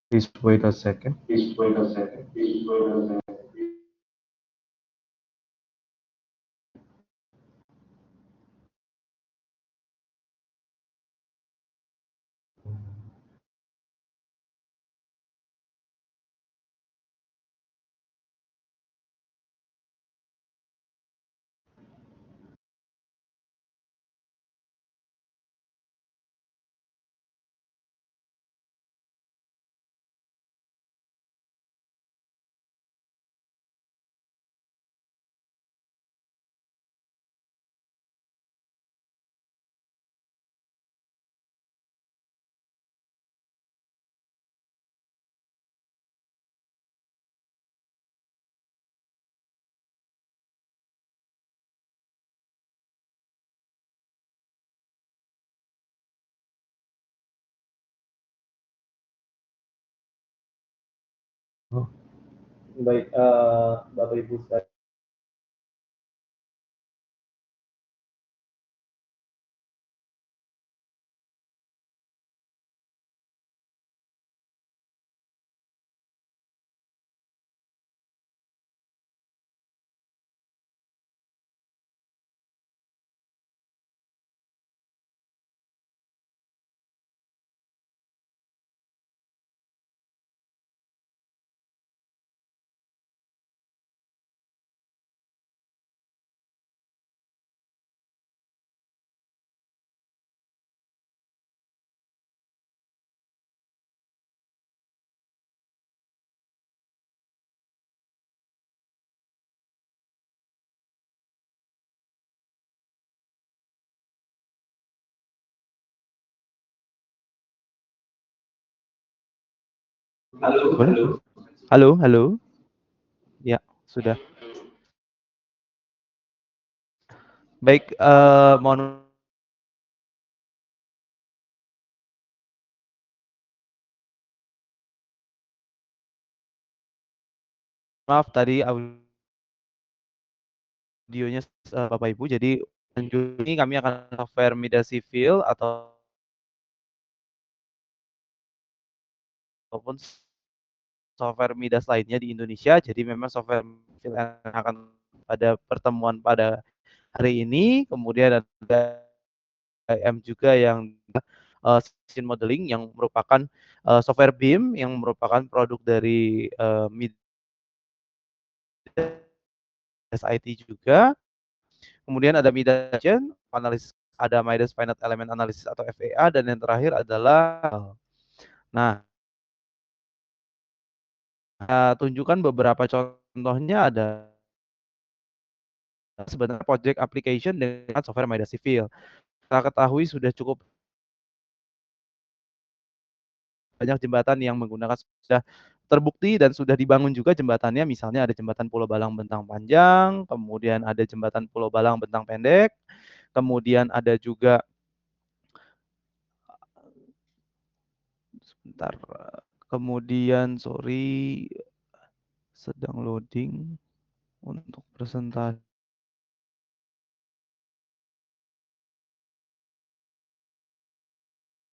Please wait a second. Baik, Bapak Ibu sekalian. Halo, Boleh? halo. Halo, halo. Ya, sudah. Baik, mohon maaf tadi audionya Bapak Ibu. Jadi lanjut ini kami akan software media sivil ataupun software midas lainnya di Indonesia. Jadi memang software sivil yang akan pada pertemuan pada hari ini. Kemudian ada IM juga yang scene modeling yang merupakan software BIM yang merupakan produk dari Midas IT juga. Kemudian ada Midas analis, ada Midas Finite Element Analysis atau FEA, dan yang terakhir adalah nah, tunjukkan beberapa contohnya. Ada sebenarnya project application dengan software Midas Civil. Kita ketahui sudah cukup banyak jembatan yang menggunakan, sudah terbukti dan sudah dibangun juga jembatannya. Misalnya ada jembatan Pulau Balang bentang panjang, kemudian ada jembatan Pulau Balang bentang pendek, kemudian ada juga sebentar, kemudian sorry sedang loading untuk presentasi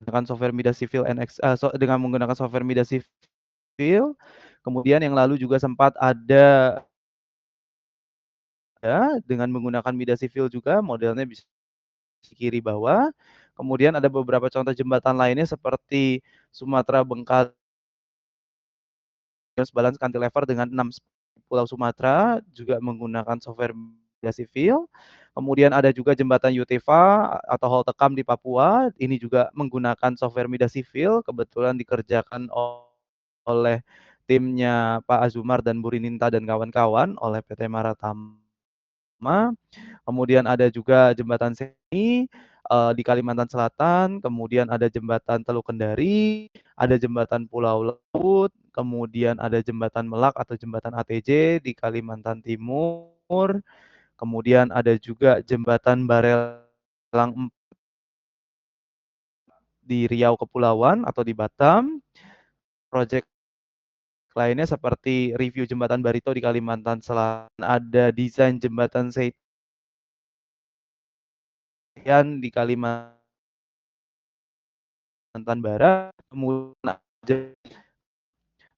dengan software Midas Civil NX, dengan menggunakan software Midas Civil. Kemudian yang lalu juga sempat ada ya, dengan menggunakan Midas Civil juga, modelnya bisa di kiri bawah. Kemudian ada beberapa contoh jembatan lainnya seperti Sumatera Bengkali Balance Cantilever dengan 6 pulau Sumatera juga menggunakan software Midas Civil. Kemudian ada juga jembatan Yutefa atau Holtecam di Papua, ini juga menggunakan software Midas Civil, kebetulan dikerjakan oleh timnya Pak Azumar dan Bu Rininta dan kawan-kawan oleh PT Maratama. Kemudian ada juga jembatan Seni di Kalimantan Selatan, kemudian ada jembatan Teluk Kendari, ada jembatan Pulau Laut, kemudian ada jembatan Melak atau jembatan ATJ di Kalimantan Timur, kemudian ada juga jembatan Barelang di Riau Kepulauan atau di Batam. Proyek lainnya seperti review jembatan Barito di Kalimantan Selatan, ada desain jembatan Seian di Kalimantan Barat, kemudian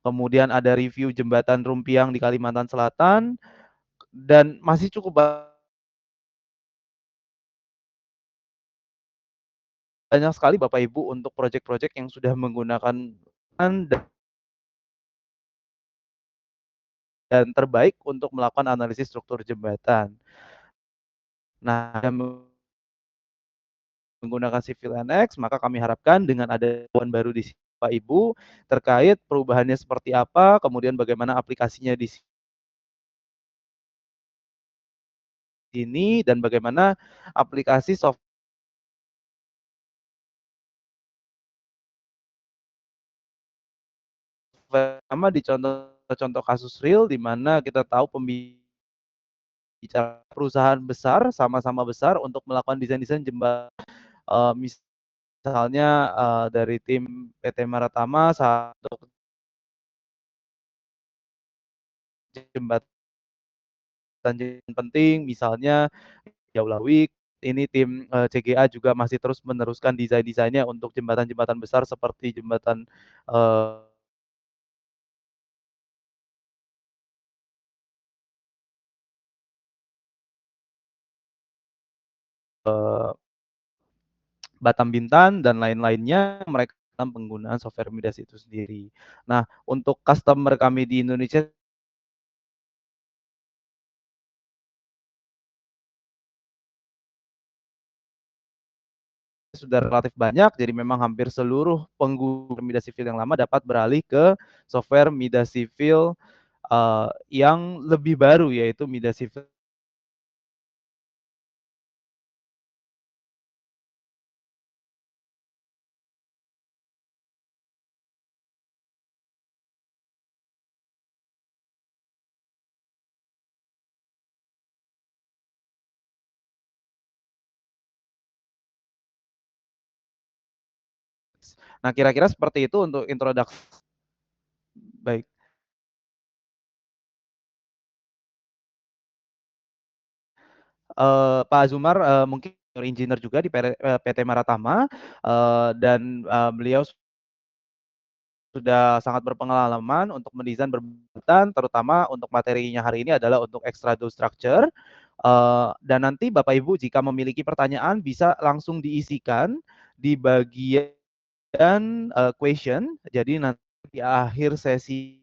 kemudian ada review jembatan Rumpiang di Kalimantan Selatan, dan masih cukup banyak sekali Bapak Ibu untuk project-project yang sudah menggunakan dan terbaik untuk melakukan analisis struktur jembatan. Nah, menggunakan Civil NX, maka kami harapkan dengan ada temuan baru di sini Bapak Ibu terkait perubahannya seperti apa, kemudian bagaimana aplikasinya di sini dan bagaimana aplikasi software sama di contoh-contoh kasus real di mana kita tahu pembicara perusahaan besar sama-sama besar untuk melakukan desain-desain jembatan, misalnya dari tim PT Maratama untuk jembatan penting misalnya Jaulawik, ini tim CGA juga masih terus meneruskan desain-desainnya untuk jembatan-jembatan besar seperti jembatan eee Batam Bintan dan lain-lainnya, mereka penggunaan software Midas itu sendiri. Nah, untuk customer kami di Indonesia sudah relatif banyak, jadi memang hampir seluruh pengguna Midas Civil yang lama dapat beralih ke software Midas Civil, yang lebih baru, yaitu Midas Civil. Nah, kira-kira seperti itu untuk introduksi. Baik. Pak Azumar, mungkin engineer juga di PT Maratama, dan beliau sudah sangat berpengalaman untuk mendesain jembatan, terutama untuk materinya hari ini adalah untuk extrude structure. Dan nanti Bapak Ibu jika memiliki pertanyaan bisa langsung diisikan di bagian question. Jadi nanti di akhir sesi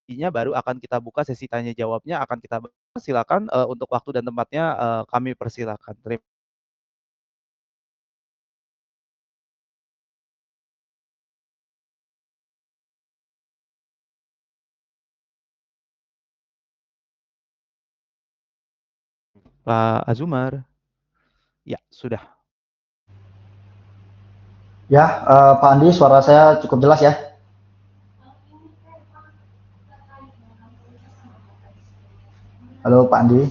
baru akan kita buka sesi tanya jawabnya akan kita silakan untuk waktu dan tempatnya kami persilakan. Pak Azumar. Ya, sudah. Ya, Pak Andi, suara saya cukup jelas ya. Halo Pak Andi.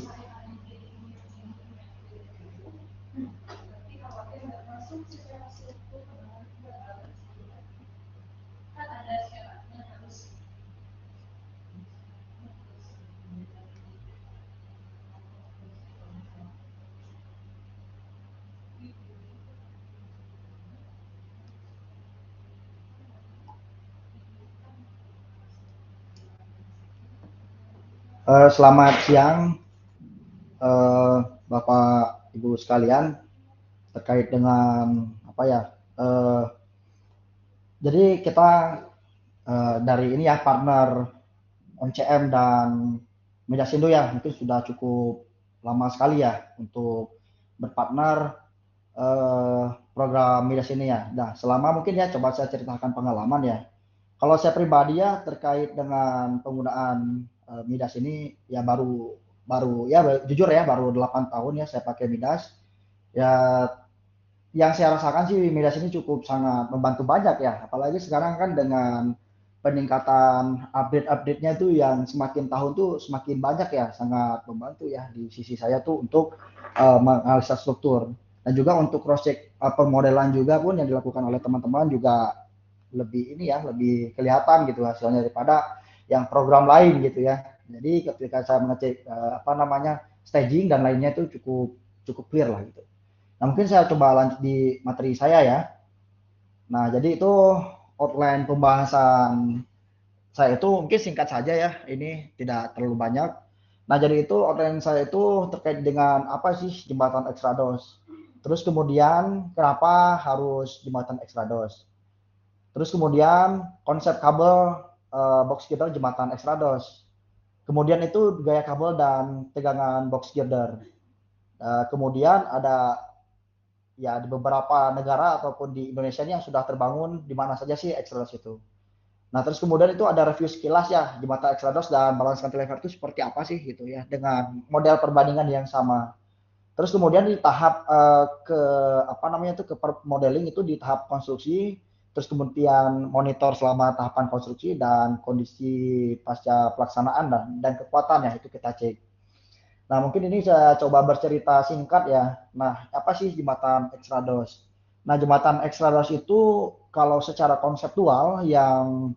Selamat siang, Bapak Ibu sekalian, terkait dengan apa ya? Uh, jadi kita dari ini ya partner MCM dan Medasindo ya, mungkin sudah cukup lama sekali ya untuk berpartner program Midas ini ya. Nah, selama mungkin ya coba saya ceritakan pengalaman ya. Kalau saya pribadi ya terkait dengan penggunaan Midas ini ya baru baru ya jujur ya baru 8 tahun ya saya pakai Midas. Ya yang saya rasakan sih Midas ini cukup sangat membantu banyak ya. Apalagi sekarang kan dengan peningkatan update-update-nya tuh yang semakin tahun tuh semakin banyak ya, sangat membantu ya di sisi saya tuh untuk menganalisa struktur. Dan juga untuk cross check pemodelan juga pun yang dilakukan oleh teman-teman juga lebih ini ya, lebih kelihatan gitu hasilnya daripada yang program lain gitu ya. Jadi ketika saya mengecek apa namanya staging dan lainnya itu cukup cukup clear lah gitu. Nah, mungkin saya coba lanjut di materi saya ya. Nah, jadi itu outline pembahasan saya itu mungkin singkat saja ya, ini tidak terlalu banyak. Nah, jadi itu outline saya itu terkait dengan apa sih jembatan Extrados. Terus kemudian kenapa harus jembatan Extrados. Terus kemudian konsep kabel box girder jembatan Extrados. Kemudian itu gaya kabel dan tegangan box girder. Kemudian ada ya di beberapa negara ataupun di Indonesia ini yang sudah terbangun di mana saja sih Extrados itu. Nah, terus kemudian itu ada review sekilas ya jembatan Extrados dan balance cantilever itu seperti apa sih gitu ya dengan model perbandingan yang sama. Terus kemudian di tahap ke apa namanya itu ke modeling itu di tahap konstruksi, terus kemudian monitor selama tahapan konstruksi dan kondisi pasca pelaksanaan dan kekuatan ya itu kita cek. Nah, mungkin ini saya coba bercerita singkat ya. Nah, apa sih jembatan Extrados? Nah, jembatan Extrados itu kalau secara konseptual yang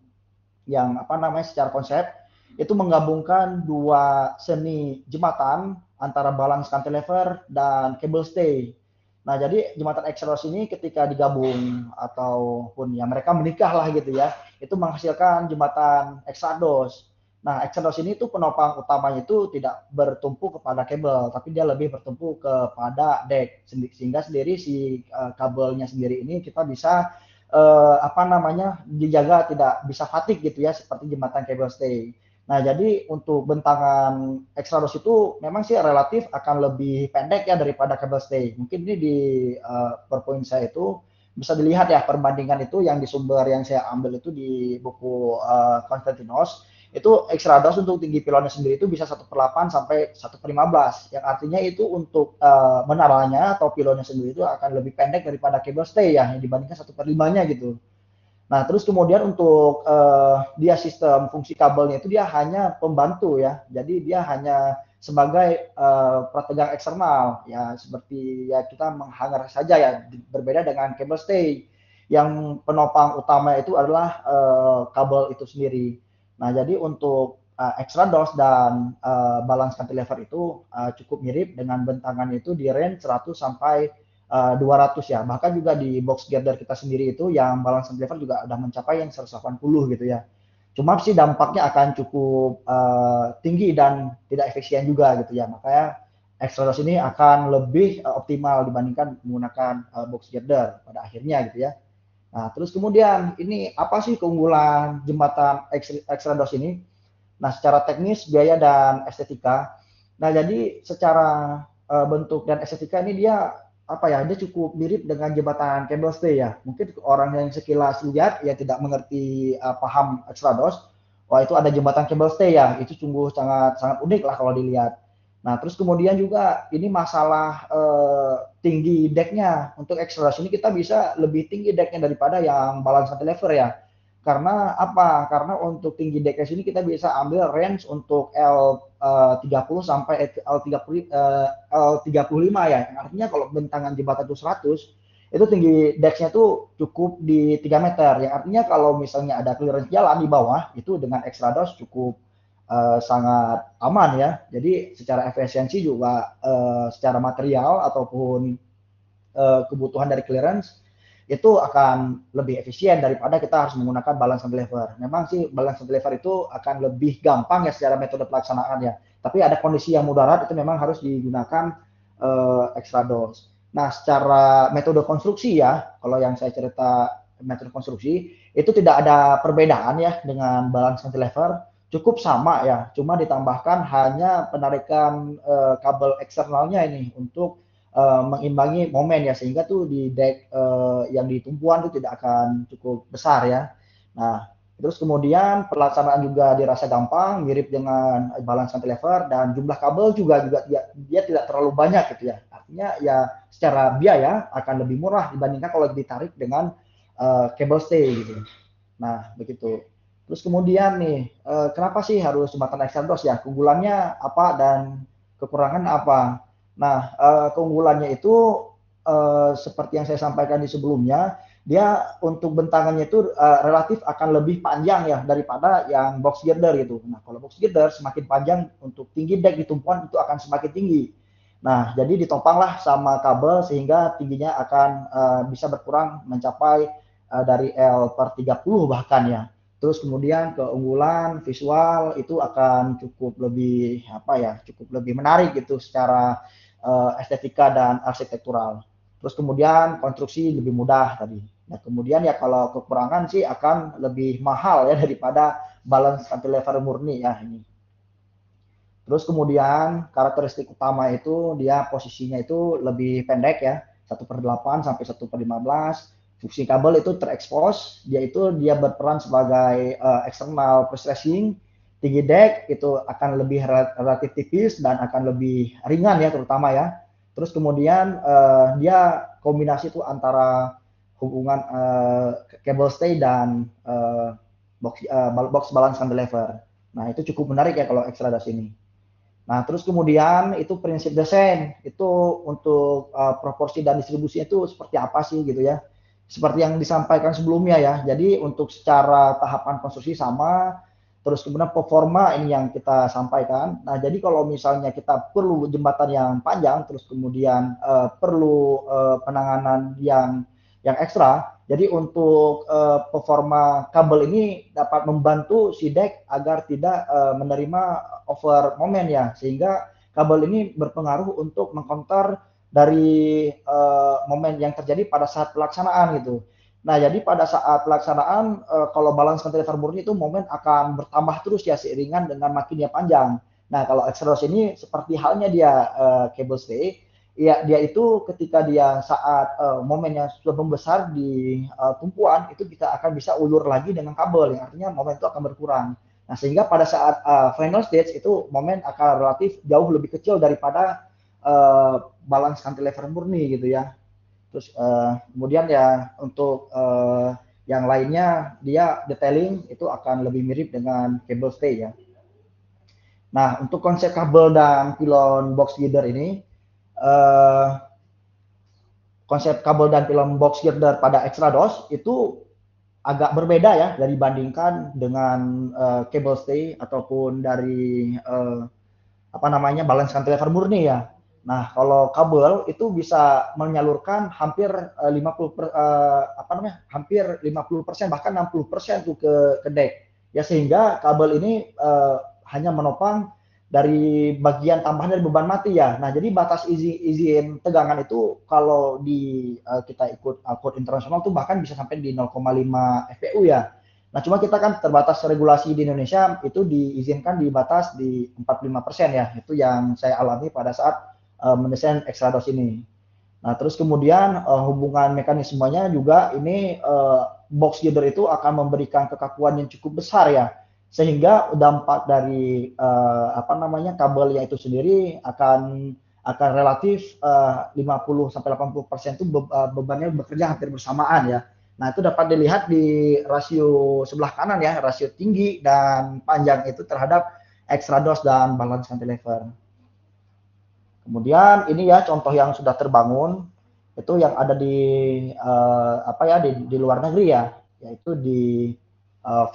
apa namanya secara konsep itu menggabungkan dua seni jembatan antara balance cantilever dan cable stay. Nah, jadi jembatan Extrados ini ketika digabung ataupun ya mereka menikah lah gitu ya, itu menghasilkan jembatan Extrados. Nah, Extrados ini tuh penopang utamanya itu tidak bertumpu kepada kabel, tapi dia lebih bertumpu kepada deck. Sehingga sendiri si kabelnya sendiri ini kita bisa apa namanya dijaga tidak bisa fatigue gitu ya seperti jembatan cable stay. Nah, jadi untuk bentangan Extrados itu memang sih relatif akan lebih pendek ya daripada cable stay. Mungkin ini di PowerPoint saya itu bisa dilihat ya perbandingan itu yang di sumber yang saya ambil itu di buku Konstantinos itu Extrados untuk tinggi pilonnya sendiri itu bisa 1/8 sampai 1/15 yang artinya itu untuk menaranya atau pilonnya sendiri itu akan lebih pendek daripada cable stay ya yang dibandingkan 1/5-nya gitu. Nah, terus kemudian untuk dia sistem fungsi kabelnya itu dia hanya pembantu ya. Jadi dia hanya sebagai prategang eksternal ya seperti ya kita menghangar saja ya berbeda dengan cable stay yang penopang utama itu adalah kabel itu sendiri. Nah, jadi untuk Extrados dan balance cantilever itu cukup mirip dengan bentangan itu di range 100 sampai 200 ya. Bahkan juga di box girder kita sendiri itu yang balance cantilever juga udah mencapai yang 180 gitu ya. Cuma sih dampaknya akan cukup tinggi dan tidak efisien juga gitu ya. Makanya Extrados ini akan lebih optimal dibandingkan menggunakan box girder pada akhirnya gitu ya. Nah, terus kemudian ini apa sih keunggulan jembatan Extrados ini? Nah, secara teknis, biaya dan estetika. Nah, jadi secara bentuk dan estetika ini dia apa ya? Dia cukup mirip dengan jembatan cable stay ya. Mungkin orang yang sekilas lihat ya tidak mengerti paham Extrados, wah itu ada jembatan cable stay ya. Itu sungguh sangat sangat unik lah kalau dilihat. Nah, terus kemudian juga ini masalah tinggi decknya. Untuk Extrados ini kita bisa lebih tinggi decknya daripada yang balance cantilever ya. Karena apa? Karena untuk tinggi decknya sini kita bisa ambil range untuk L30 sampai L35 ya. Artinya kalau bentangan jembatan itu 100, itu tinggi decknya itu cukup di 3 meter. Yang artinya kalau misalnya ada clearance jalan di bawah, itu dengan Extrados cukup sangat aman ya. Jadi secara efisiensi juga secara material ataupun kebutuhan dari clearance itu akan lebih efisien daripada kita harus menggunakan balance cantilever. Memang sih balance cantilever itu akan lebih gampang ya secara metode pelaksanaan ya. Tapi ada kondisi yang mudarat itu memang harus digunakan Extrados. Nah, secara metode konstruksi ya, kalau yang saya cerita metode konstruksi itu tidak ada perbedaan ya dengan balance cantilever, cukup sama ya. Cuma ditambahkan hanya penarikan kabel eksternalnya ini untuk mengimbangi momen ya sehingga tuh di deck yang di tumpuan itu tidak akan cukup besar ya. Nah, terus kemudian pelaksanaan juga dirasa gampang, mirip dengan balance cantilever dan jumlah kabel juga dia tidak terlalu banyak gitu ya. Artinya ya secara biaya akan lebih murah dibandingkan kalau ditarik dengan cable stay gitu. Nah, begitu. Terus kemudian nih, kenapa sih harus jembatan Extrados ya? Keunggulannya apa dan kekurangan apa? Nah, keunggulannya itu seperti yang saya sampaikan di sebelumnya, dia untuk bentangannya itu relatif akan lebih panjang ya daripada yang box girder gitu. Nah, kalau box girder semakin panjang untuk tinggi deck di tumpuan itu akan semakin tinggi. Nah, jadi ditopanglah sama kabel sehingga tingginya akan bisa berkurang mencapai dari L/30 bahkan ya. Terus kemudian keunggulan visual itu akan cukup lebih cukup lebih menarik gitu secara estetika dan arsitektural. Terus kemudian konstruksi lebih mudah tadi. Nah, kemudian ya kalau kekurangan sih akan lebih mahal ya daripada balance cantilever murni ya ini. Terus kemudian karakteristik utama itu dia posisinya itu lebih pendek ya, 1/8 sampai 1/15. Fungsi kabel itu terekspos, dia berperan sebagai external prestressing. Tinggi deck itu akan lebih relatif tipis dan akan lebih ringan ya terutama ya. Terus kemudian dia kombinasi itu antara hubungan cable stay dan box balance cantilever. Nah itu cukup menarik ya kalau Extrados ini. Nah, terus kemudian itu prinsip desain, itu untuk proporsi dan distribusinya itu seperti apa sih gitu ya. Seperti yang disampaikan sebelumnya ya. Jadi untuk secara tahapan konstruksi sama, terus kemudian performa ini yang kita sampaikan. Nah, jadi kalau misalnya kita perlu jembatan yang panjang, terus kemudian perlu penanganan yang ekstra. Jadi untuk performa kabel ini dapat membantu si deck agar tidak menerima over moment ya, sehingga kabel ini berpengaruh untuk mengcounter dari momen yang terjadi pada saat pelaksanaan gitu. Nah, jadi pada saat pelaksanaan kalau balance cantilever murni itu momen akan bertambah terus ya seiringan dengan makinnya panjang. Nah, kalau Extrados ini seperti halnya dia cable stay, ya dia itu ketika dia saat momennya sudah membesar di tumpuan itu kita akan bisa ulur lagi dengan kabel yang artinya momen itu akan berkurang. Nah, sehingga pada saat final stage itu momen akan relatif jauh lebih kecil daripada balance cantilever murni gitu ya. Terus kemudian ya untuk yang lainnya dia detailing itu akan lebih mirip dengan cable stay ya. Nah, untuk konsep kabel dan pilon box girder ini konsep kabel dan pilon box girder pada Extrados itu agak berbeda ya dari bandingkan dengan cable stay ataupun dari balance cantilever murni ya. Nah, kalau kabel itu bisa menyalurkan hampir 50% bahkan 60% tuh ke deck. Ya sehingga kabel ini hanya menopang dari bagian tambahan dari beban mati ya. Nah, jadi batas izin tegangan itu kalau kita ikut code internasional tuh bahkan bisa sampai di 0,5 FPU ya. Nah, cuma kita kan terbatas regulasi di Indonesia itu diizinkan di batas di 45% ya. Itu yang saya alami pada saat mendesain Extrados ini. Nah, terus kemudian hubungan mekanismenya juga ini box girder itu akan memberikan kekakuan yang cukup besar ya. Sehingga dampak dari kabelnya itu sendiri akan relatif 50 sampai 80% itu bebannya bekerja hampir bersamaan ya. Nah, itu dapat dilihat di rasio sebelah kanan ya, rasio tinggi dan panjang itu terhadap Extrados dan balance cantilever. Kemudian ini ya contoh yang sudah terbangun itu yang ada di di luar negeri ya, yaitu di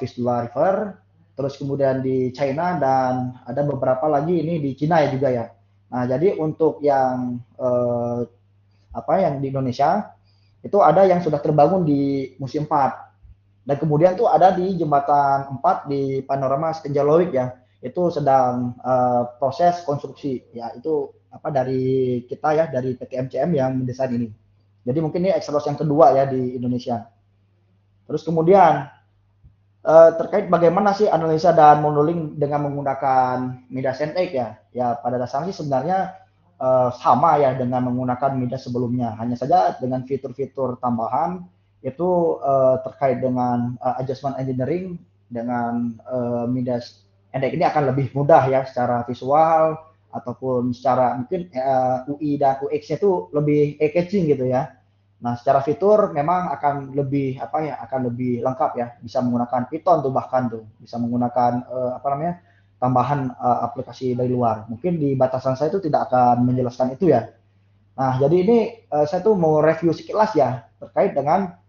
Vistula River, terus kemudian di China dan ada beberapa lagi ini di Cina ya juga ya. Nah, jadi untuk yang yang di Indonesia itu ada yang sudah terbangun di Museum 4 dan kemudian tuh ada di Jembatan 4 di Panorama Skenjalowic ya, itu sedang proses konstruksi ya, itu dari kita ya, dari PT MCM yang mendesain ini. Jadi mungkin ini Extrados yang kedua ya di Indonesia. Terus kemudian terkait bagaimana sih analisa dan modeling dengan menggunakan Midas NX ya. Ya pada dasarnya sih sebenarnya sama ya dengan menggunakan Midas sebelumnya. Hanya saja dengan fitur-fitur tambahan itu terkait dengan adjustment engineering dengan Midas NX ini akan lebih mudah ya secara visual ataupun secara mungkin UI dan UX-nya itu lebih eye-catching gitu ya. Nah, secara fitur memang akan lebih lengkap ya, bisa menggunakan Python tuh bahkan tuh, bisa menggunakan tambahan aplikasi dari luar. Mungkin di batasan saya itu tidak akan menjelaskan itu ya. Nah, jadi ini saya tuh mau review sekilas ya terkait dengan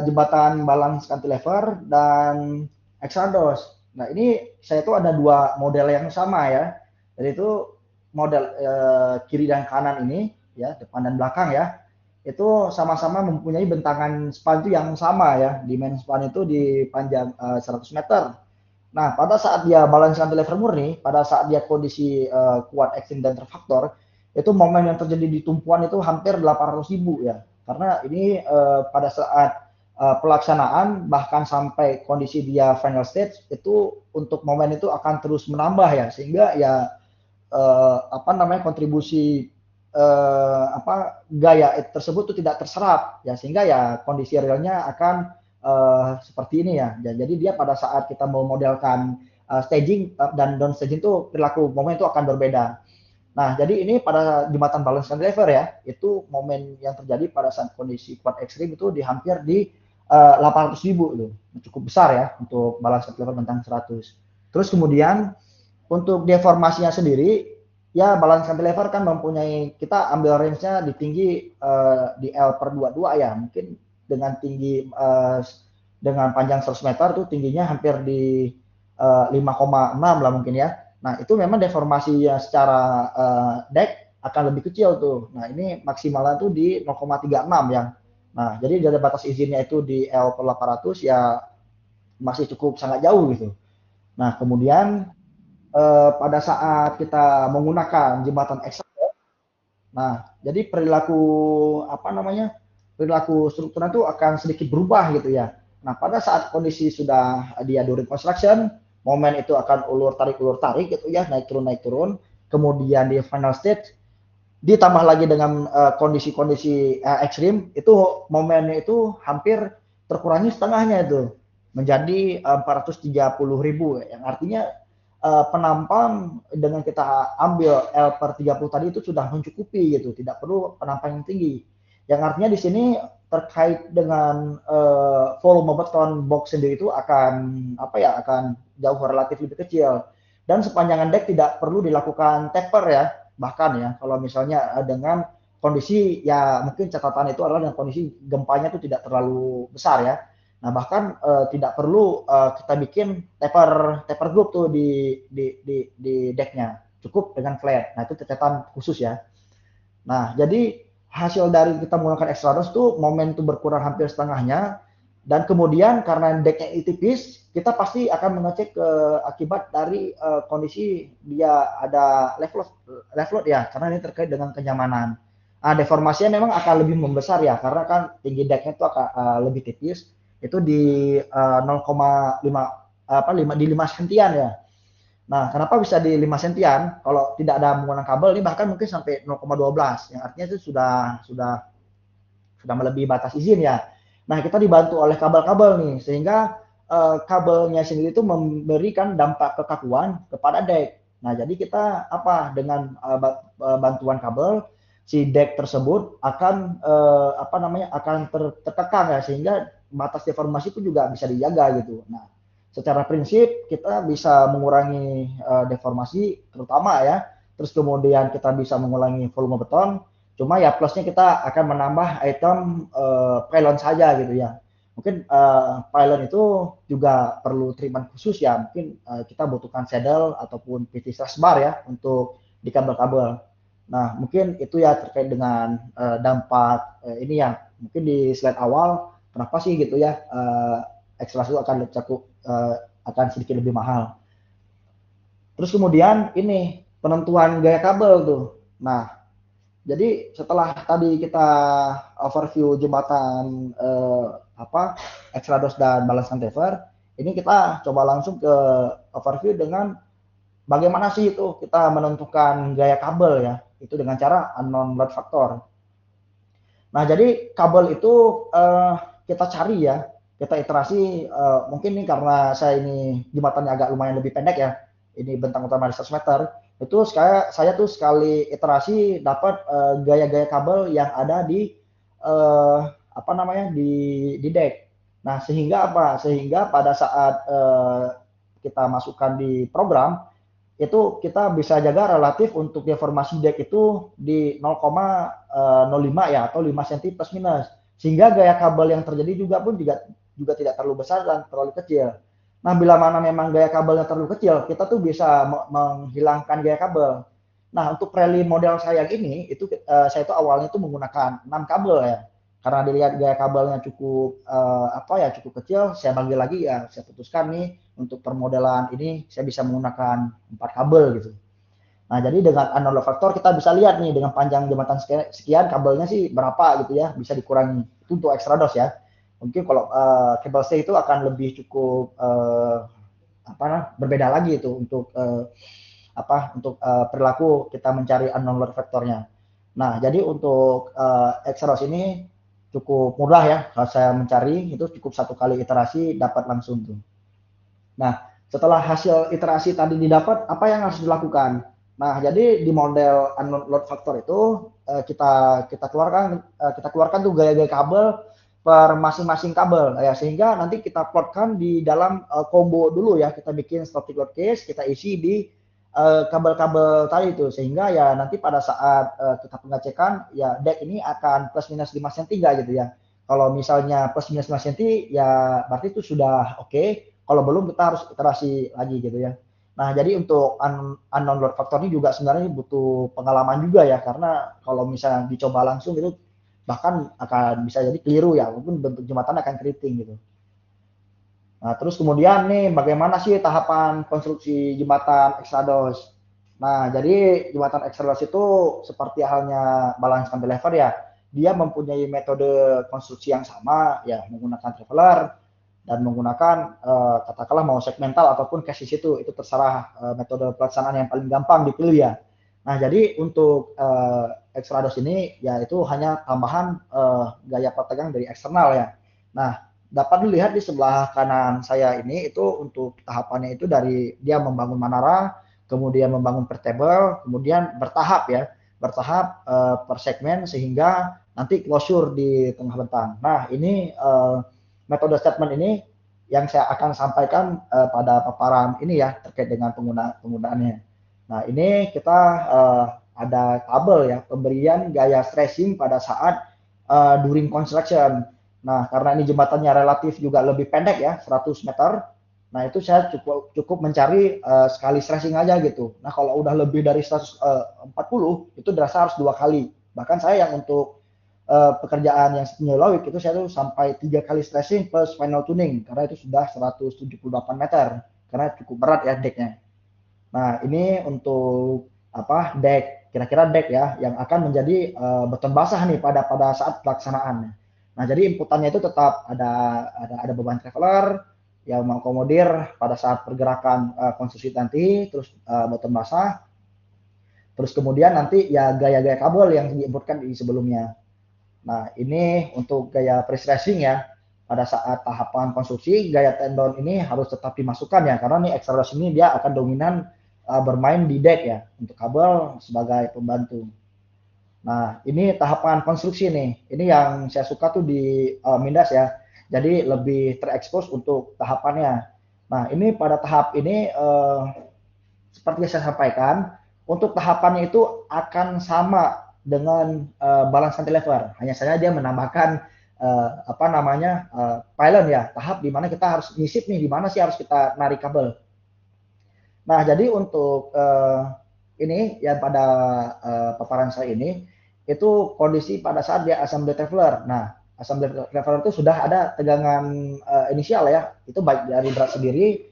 jembatan balance cantilever dan Extrados. Nah, ini saya tuh ada dua model yang sama ya. Jadi itu model kiri dan kanan ini ya, depan dan belakang ya, itu sama-sama mempunyai bentangan span itu yang sama ya. Dimensi span itu di panjang 100 meter. Nah, pada saat dia balance cantilever murni, pada saat dia kondisi kuat, ekstrim dan terfaktor, itu momen yang terjadi di tumpuan itu hampir 800.000 ya. Karena ini pada saat pelaksanaan bahkan sampai kondisi dia final stage itu untuk momen itu akan terus menambah ya, sehingga ya apa namanya, kontribusi gaya tersebut itu tidak terserap ya, sehingga ya kondisi realnya akan seperti ini ya. Jadi dia pada saat kita mau modelkan staging dan down staging itu perilaku momen itu akan berbeda. Nah, jadi ini pada jembatan balance cantilever ya, itu momen yang terjadi pada saat kondisi kuat ekstrim itu di hampir di 800.000 itu. Cukup besar ya untuk balance cantilever bentang 100. Terus kemudian untuk deformasinya sendiri, ya balance cantilever kan mempunyai, kita ambil range-nya di tinggi di L/22 ya, mungkin dengan tinggi dengan panjang 100 meter tuh tingginya hampir di 5,6 lah mungkin ya. Nah itu memang deformasinya secara deck akan lebih kecil tuh. Nah ini maksimalnya tuh di 0,36 ya. Nah jadi dari batas izinnya itu di L/800 ya masih cukup sangat jauh gitu. Nah kemudian pada saat kita menggunakan jembatan extradose, nah jadi perilaku apa namanya, perilaku struktural itu akan sedikit berubah gitu ya. Nah pada saat kondisi sudah dia during construction, momen itu akan ulur tarik gitu ya, naik turun. Kemudian di final stage ditambah lagi dengan kondisi-kondisi ekstrim, itu momennya itu hampir terkurangi setengahnya itu menjadi 430.000, yang artinya penampang dengan kita ambil L/30 tadi itu sudah mencukupi gitu, tidak perlu penampang yang tinggi. Yang artinya di sini terkait dengan volume beton box sendiri itu akan akan jauh relatif lebih kecil, dan sepanjangan deck tidak perlu dilakukan taper ya. Bahkan ya kalau misalnya dengan kondisi ya, mungkin catatan itu adalah dengan kondisi gempanya itu tidak terlalu besar ya. Nah bahkan tidak perlu kita bikin taper group tuh di decknya, cukup dengan flat. Nah itu catatan khusus ya. Nah jadi hasil dari kita menggunakan extradose tuh momen itu berkurang hampir setengahnya, dan kemudian karena decknya tipis, kita pasti akan mengecek akibat dari kondisi dia ada left load ya, karena ini terkait dengan kenyamanan. Nah, deformasinya memang akan lebih membesar ya, karena kan tinggi decknya itu akan lebih tipis, itu di 0,5 di 5 sentian ya. Nah, kenapa bisa di 5 sentian? Kalau tidak ada menggunakan kabel ini bahkan mungkin sampai 0,12, yang artinya itu sudah melebihi batas izin ya. Nah, kita dibantu oleh kabel-kabel nih, sehingga kabelnya sendiri itu memberikan dampak kekakuan kepada deck. Nah, jadi kita dengan bantuan kabel, si deck tersebut akan akan tertekan ya, sehingga batas deformasi itu juga bisa dijaga gitu. Nah, secara prinsip kita bisa mengurangi deformasi terutama ya, terus kemudian kita bisa mengurangi volume beton. Cuma ya plusnya kita akan menambah item pylon saja gitu ya. Mungkin pylon itu juga perlu treatment khusus ya. Mungkin kita butuhkan saddle ataupun PT bar ya untuk di kabel-kabel. Nah mungkin itu ya terkait dengan dampak ini ya. Mungkin di slide awal kenapa sih gitu ya ekstraksi akan sedikit lebih mahal. Terus kemudian ini penentuan gaya kabel tuh. Nah jadi setelah tadi kita overview jembatan extradose dan balance cantilever, ini kita coba langsung ke overview dengan bagaimana sih itu kita menentukan gaya kabel ya, itu dengan cara unknown load factor. Nah jadi kabel itu kita cari ya, kita iterasi, mungkin nih karena saya ini jembatannya agak lumayan lebih pendek ya, ini bentang utama 100 meter, itu saya tuh sekali iterasi dapat gaya-gaya kabel yang ada di di deck. Nah sehingga sehingga pada saat kita masukkan di program itu kita bisa jaga relatif untuk deformasi deck itu di 0,05 ya, atau 5 cm plus minus, sehingga gaya kabel yang terjadi juga tidak terlalu besar dan terlalu kecil. Nah bila mana memang gaya kabelnya terlalu kecil, kita tuh bisa menghilangkan gaya kabel. Nah, untuk Prelin model saya ini, itu saya itu awalnya itu menggunakan 6 kabel ya. Karena dilihat gaya kabelnya cukup cukup kecil, saya bagi lagi ya, saya putuskan nih untuk permodelan ini saya bisa menggunakan 4 kabel gitu. Nah, jadi dengan analog faktor kita bisa lihat nih dengan panjang jembatan sekian kabelnya sih berapa gitu ya, bisa dikurangi. Itu untuk extra dos ya. Mungkin kalau kabel C itu akan lebih cukup berbeda lagi itu untuk perilaku kita mencari unknown load vektornya. Nah, jadi untuk Exynos ini cukup mudah ya kalau saya mencari, itu cukup 1 kali iterasi dapat langsung tuh. Nah, setelah hasil iterasi tadi didapat, apa yang harus dilakukan? Nah, jadi di model unknown load factor itu kita keluarkan tuh gaya-gaya kabel per masing-masing kabel ya, sehingga nanti kita plotkan di dalam combo dulu ya, kita bikin static load case, kita isi di kabel-kabel tadi itu, sehingga ya nanti pada saat kita pengecekan ya deck ini akan plus minus 5 cm gitu ya. Kalau misalnya plus minus 5 cm ya berarti itu sudah oke. Kalau belum kita harus iterasi lagi gitu ya. Nah, jadi untuk unknown load factor ini juga sebenarnya butuh pengalaman juga ya, karena kalau misalnya dicoba langsung itu bahkan akan bisa jadi keliru ya, walaupun bentuk jembatan akan keriting gitu. Nah, terus kemudian nih bagaimana sih tahapan konstruksi jembatan Extrados? Nah, jadi jembatan Extrados itu seperti halnya balance cantilever ya, dia mempunyai metode konstruksi yang sama ya, menggunakan traveler dan menggunakan katakanlah mau segmental ataupun cases itu terserah metode pelaksanaan yang paling gampang dipilih ya. Nah, jadi untuk Extrados ini ya itu hanya tambahan gaya pertegangan dari eksternal ya. Nah, dapat dilihat di sebelah kanan saya ini itu untuk tahapannya itu dari dia membangun menara, kemudian membangun per table, kemudian bertahap ya, bertahap per segmen sehingga nanti closure di tengah bentang. Nah, ini metode statement ini yang saya akan sampaikan pada paparan ini ya terkait dengan penggunaannya. Nah, ini kita ada tabel ya pemberian gaya stressing pada saat during construction. Nah, karena ini jembatannya relatif juga lebih pendek ya, 100 meter. Nah, itu saya cukup mencari sekali stressing aja gitu. Nah, kalau udah lebih dari 140 itu dirasa harus 2 kali. Bahkan saya yang untuk pekerjaan yang senior itu saya tuh sampai 3 kali stressing plus final tuning karena itu sudah 178 meter karena cukup berat ya decknya. Nah, ini untuk deck, kira-kira deck ya yang akan menjadi beton basah nih pada saat pelaksanaan. Nah, jadi inputannya itu tetap ada beban traveler yang mengakomodir pada saat pergerakan konstruksi nanti, terus beton basah, terus kemudian nanti ya gaya-gaya kabel yang diinputkan di sebelumnya. Nah, ini untuk gaya pre-stressing ya. Pada saat tahapan konstruksi, gaya tendon ini harus tetap dimasukkan ya, karena nih extrusion ini dia akan dominan bermain di deck ya, untuk kabel sebagai pembantu. Nah, ini tahapan konstruksi nih. Ini yang saya suka tuh di Mindas ya. Jadi lebih terekspos untuk tahapannya. Nah, ini pada tahap ini seperti yang saya sampaikan, untuk tahapannya itu akan sama dengan balance cantilever. Hanya saja dia menambahkan pylon ya, tahap di mana kita harus nyisip nih di mana sih harus kita narik kabel. Nah, jadi untuk ini yang pada paparan saya ini itu kondisi pada saat dia assembly traveler. Nah, assembly traveler itu sudah ada tegangan inisial ya, itu baik dari berat sendiri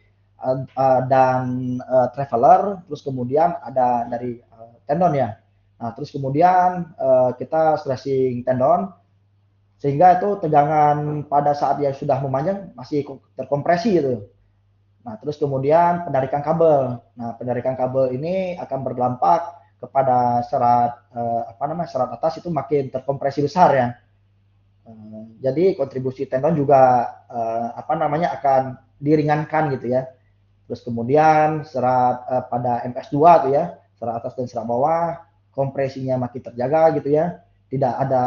dan traveler, terus kemudian ada dari tendon ya. Nah, terus kemudian kita stressing tendon sehingga itu tegangan pada saat dia sudah memanjang masih terkompresi gitu. Nah, terus kemudian penarikan kabel. Nah, penarikan kabel ini akan berdampak kepada serat serat atas itu makin terkompresi besar ya. Jadi kontribusi tendon juga akan diringankan gitu ya. Terus kemudian serat pada MS2 tuh ya, serat atas dan serat bawah kompresinya makin terjaga gitu ya. Tidak ada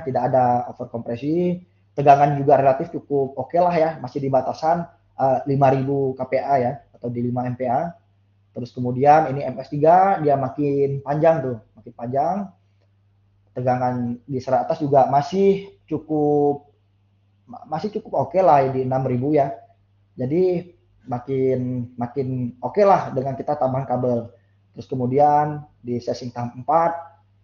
tidak ada overkompresi. Tegangan juga relatif cukup oke lah ya, masih di batasan 5000 kPa ya atau di 5 MPa. Terus kemudian ini MS3 dia makin panjang tuh, makin panjang. Tegangan di serat atas juga masih cukup oke lah di 6000 ya. Jadi makin oke lah dengan kita tambahan kabel. Terus kemudian di setting tahap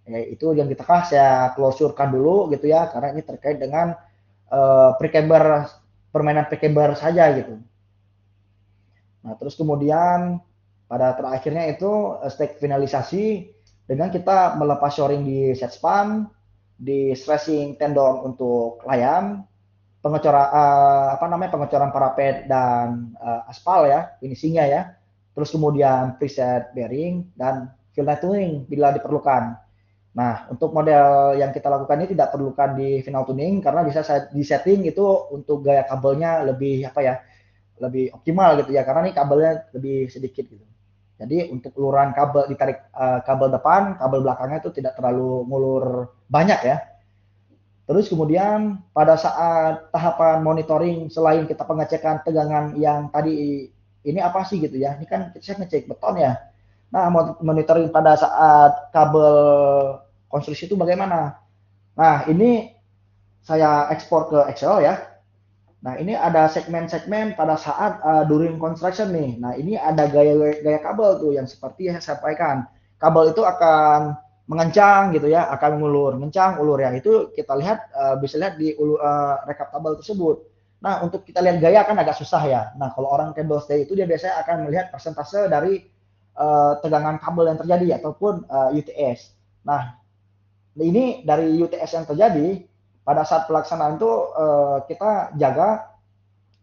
4, itu yang kita saya closurekan dulu gitu ya, karena ini terkait dengan pre-camber, permainan pre-camber saja gitu. Nah, terus kemudian pada terakhirnya itu stake finalisasi dengan kita melepas shoring di set span, di stressing tendon untuk layang, pengecoran pengecoran parapet dan aspal ya, finishingnya ya. Terus kemudian preset bearing dan field tuning bila diperlukan. Nah, untuk model yang kita lakukan ini tidak perlukan di final tuning karena bisa di setting itu untuk gaya kabelnya lebih lebih optimal gitu ya, karena ini kabelnya lebih sedikit gitu. Jadi untuk uluran kabel ditarik kabel depan, kabel belakangnya itu tidak terlalu ngulur banyak ya. Terus kemudian pada saat tahapan monitoring, selain kita pengecekan tegangan yang tadi ini apa sih gitu ya, ini kan saya ngecek beton ya. Nah, monitoring pada saat kabel konstruksi itu bagaimana? Nah, ini saya ekspor ke Excel ya. Nah, ini ada segmen-segmen pada saat during construction nih. Nah, ini ada gaya kabel tuh yang seperti yang saya sampaikan. Kabel itu akan mengencang gitu ya, akan mengulur, ngencang, ulur ya. Itu kita lihat bisa lihat di rekap tabel tersebut. Nah, untuk kita lihat gaya kan agak susah ya. Nah, kalau orang cable stay itu dia biasanya akan melihat persentase dari tegangan kabel yang terjadi ataupun UTS. Nah, ini dari UTS yang terjadi pada saat pelaksanaan itu kita jaga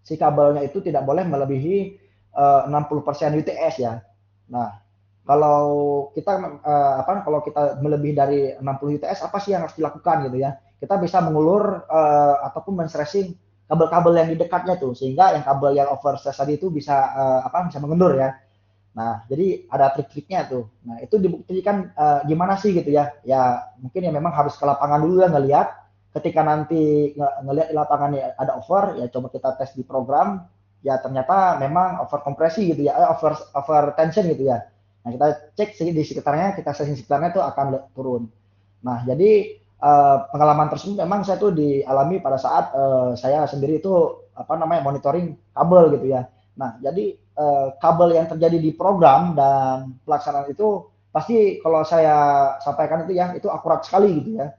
si kabelnya itu tidak boleh melebihi 60% UTS ya. Nah, kalau kita kalau kita melebihi dari 60 UTS apa sih yang harus dilakukan gitu ya? Kita bisa mengulur ataupun men-stressing kabel-kabel yang di dekatnya tuh sehingga yang kabel yang overstress tadi itu bisa bisa mengendur ya. Nah, jadi ada trik-triknya tuh. Nah, itu dibuktikan gimana sih gitu ya. Ya, mungkin ya memang harus ke lapangan dulu ya ngelihat. Ketika nanti ngelihat di lapangan ya ada over, ya coba kita tes di program. Ya ternyata memang over kompresi gitu ya, over tension gitu ya. Nah, kita cek di sekitarnya, kita setting sekitarnya itu akan turun. Nah, jadi pengalaman tersebut memang saya tuh dialami pada saat saya sendiri itu monitoring kabel gitu ya. Nah, jadi kabel yang terjadi di program dan pelaksanaan itu pasti kalau saya sampaikan itu ya, itu akurat sekali gitu ya.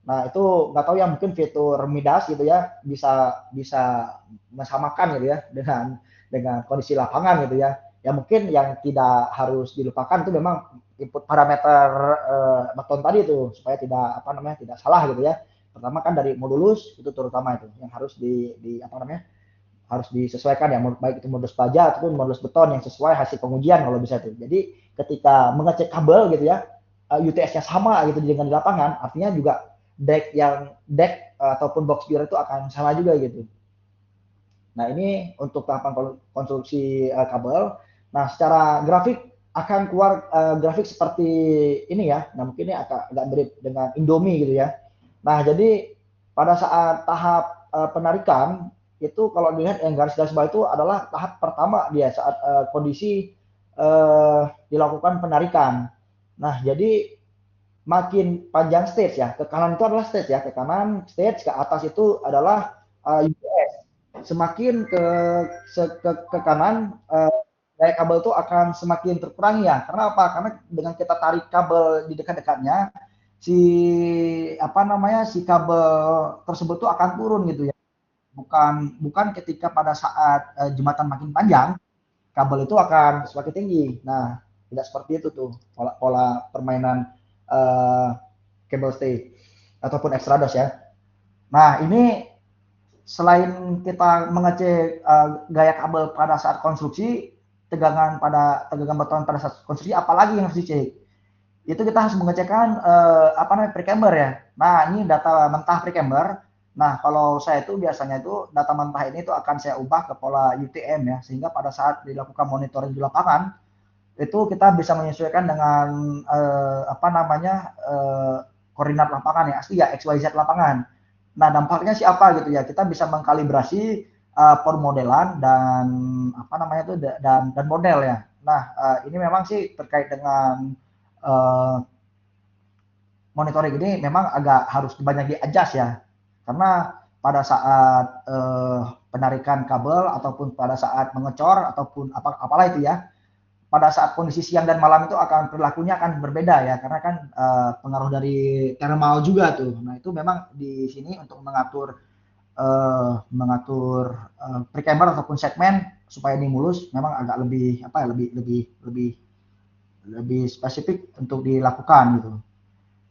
Nah, itu nggak tahu ya mungkin fitur Midas gitu ya bisa bisa mesamakan gitu ya dengan kondisi lapangan gitu ya. Ya mungkin yang tidak harus dilupakan itu memang input parameter beton tadi itu supaya tidak tidak salah gitu ya. Pertama kan dari modulus itu terutama itu yang harus harus disesuaikan ya, baik itu modulus baja ataupun modulus beton yang sesuai hasil pengujian kalau bisa itu. Jadi ketika mengecek kabel gitu ya, UTS-nya sama gitu dengan di lapangan, artinya juga deck ataupun box gear itu akan sama juga gitu. Nah, ini untuk tahapan konstruksi kabel. Nah, secara grafik akan keluar grafik seperti ini ya. Nah, mungkin ini agak mirip dengan Indomie gitu ya. Nah, jadi pada saat tahap penarikan itu kalau dilihat yang garis-garis bawah itu adalah tahap pertama dia saat kondisi dilakukan penarikan. Nah, jadi makin panjang stage ya, ke kanan itu adalah stage ya, ke kanan stage, ke atas itu adalah UPS. Semakin ke kanan gaya kabel itu akan semakin terkurangi ya. Karena apa? Karena dengan kita tarik kabel di dekat-dekatnya si si kabel tersebut tuh akan turun gitu ya. Bukan ketika pada saat jembatan makin panjang kabel itu akan semakin tinggi. Nah, tidak seperti itu tuh pola permainan cable stay ataupun extrados ya. Nah, ini selain kita mengecek gaya kabel pada saat konstruksi, tegangan beton pada saat konstruksi, apalagi yang harus dicek? Itu kita harus mengecekkan pre-camber ya. Nah, ini data mentah pre-camber. Nah, kalau saya itu biasanya itu data mentah ini itu akan saya ubah ke pola UTM ya, sehingga pada saat dilakukan monitoring di lapangan itu kita bisa menyesuaikan dengan koordinat lapangan ya, asli ya XYZ lapangan. Nah, dampaknya sih apa gitu ya? Kita bisa mengkalibrasi permodelan dan dan model ya. Nah, ini memang sih terkait dengan monitoring ini memang agak harus banyak di-adjust ya. Karena pada saat penarikan kabel ataupun pada saat mengecor ataupun apalah itu ya, pada saat kondisi siang dan malam itu akan perilakunya akan berbeda ya, karena kan pengaruh dari thermal juga tuh. Nah itu memang di sini untuk mengatur pre-camber ataupun segmen supaya ini mulus memang agak lebih apa ya, lebih spesifik untuk dilakukan gitu.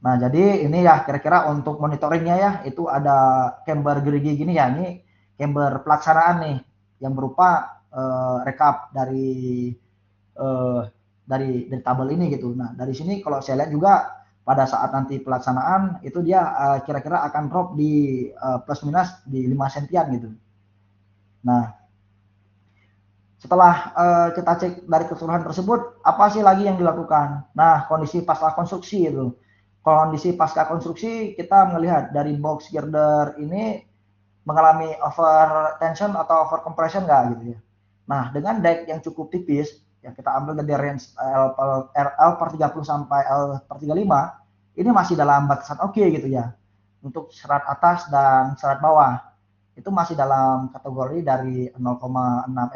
Nah, jadi ini ya kira-kira untuk monitoringnya ya, itu ada camber gerigi gini ya, ini camber pelaksanaan nih, yang berupa rekap eh, dari tabel ini gitu. Nah, dari sini kalau saya lihat juga pada saat nanti pelaksanaan itu dia kira-kira akan drop di plus minus di 5 sentian gitu. Nah, setelah kita cek dari keseluruhan tersebut, apa sih lagi yang dilakukan? Nah, kondisi pasca konstruksi itu. Kondisi pasca konstruksi kita melihat dari box girder ini mengalami over tension atau over compression nggak gitu ya. Nah, dengan deck yang cukup tipis, yang kita ambil dari range L per 30 sampai L per 35, ini masih dalam batasan oke gitu ya. Untuk serat atas dan serat bawah itu masih dalam kategori dari 0,6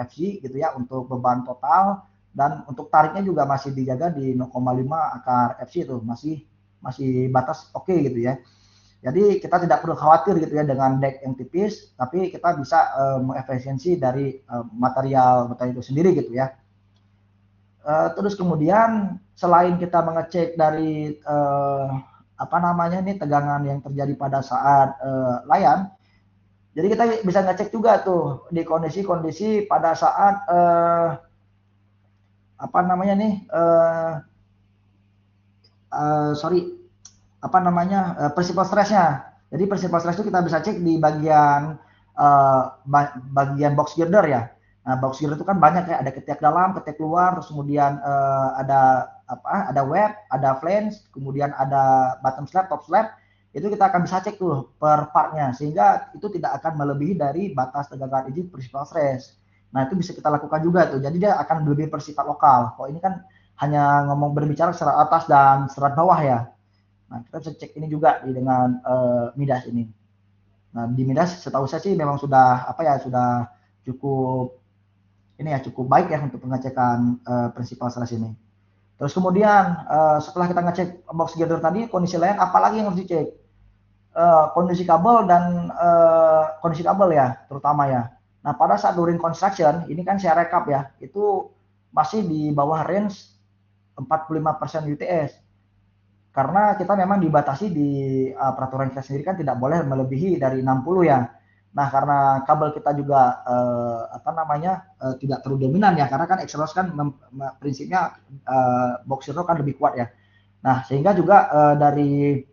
fg gitu ya untuk beban total, dan untuk tariknya juga masih dijaga di 0,5 akar fg itu masih batas oke gitu ya. Jadi kita tidak perlu khawatir gitu ya dengan deck yang tipis, tapi kita bisa mengefisiensi dari material itu sendiri gitu ya. Terus kemudian selain kita mengecek dari apa namanya nih tegangan yang terjadi pada saat layan, jadi kita bisa ngecek juga tuh di kondisi-kondisi pada saat apa namanya nih apa namanya principal stressnya. Jadi principal stress itu kita bisa cek di bagian bagian box girder ya. Nah, box girder itu kan banyak ya, ada ketiak dalam, ketiak keluar, terus kemudian ada apa? Ada web, ada flange, kemudian ada bottom slab, top slab. Itu kita akan bisa cek tuh per partnya, sehingga itu tidak akan melebihi dari batas tegangan izin principal stress. Nah, itu bisa kita lakukan juga tuh. Jadi dia akan lebih bersifat lokal. Kok ini kan hanya ngomong berbicara serat atas dan serat bawah ya. Nah, kita bisa cek ini juga dengan Midas ini. Nah, di Midas setahu saya sih memang sudah apa ya, sudah cukup ini ya, cukup baik ya untuk pengecekan principal stress ini. Terus kemudian setelah kita ngecek box girder tadi, kondisi lain apalagi yang harus dicek? Kondisi kabel dan kondisi kabel ya, terutama ya. Nah, pada saat during construction, ini kan saya rekap ya, itu masih di bawah range 45% UTS. Karena kita memang dibatasi di peraturan kita sendiri kan tidak boleh melebihi dari 60 ya. Nah, karena kabel kita juga apa namanya tidak terlalu dominan ya, karena kan Exelos kan prinsipnya box zero kan lebih kuat ya. Nah, sehingga juga dari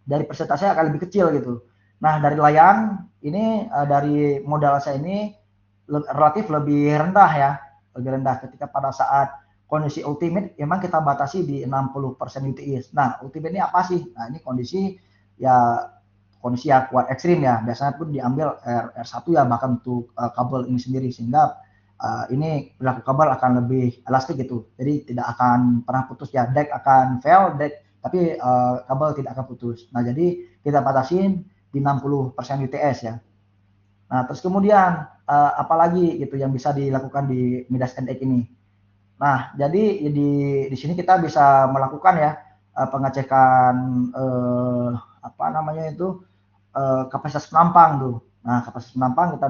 persentasenya akan lebih kecil gitu. Nah, dari layan ini dari modal saya ini relatif lebih rendah ya, lebih rendah ketika pada saat kondisi ultimate memang kita batasi di 60% UTIs. Nah, ultimate ini apa sih? Nah, ini kondisi ya kuat ekstrim ya. Biasanya pun diambil R1 ya, bahkan untuk kabel ini sendiri, sehingga ini perilaku kabel akan lebih elastik gitu. Jadi tidak akan pernah putus ya. Deck akan fail, tapi kabel tidak akan putus. Nah, jadi kita batasin di 60% UTS ya. Nah, terus kemudian apalagi gitu yang bisa dilakukan di Midas NX ini. Nah, jadi di sini kita bisa melakukan ya pengecekan apa namanya itu kapasitas penampang tuh. Nah, kapasitas penampang kita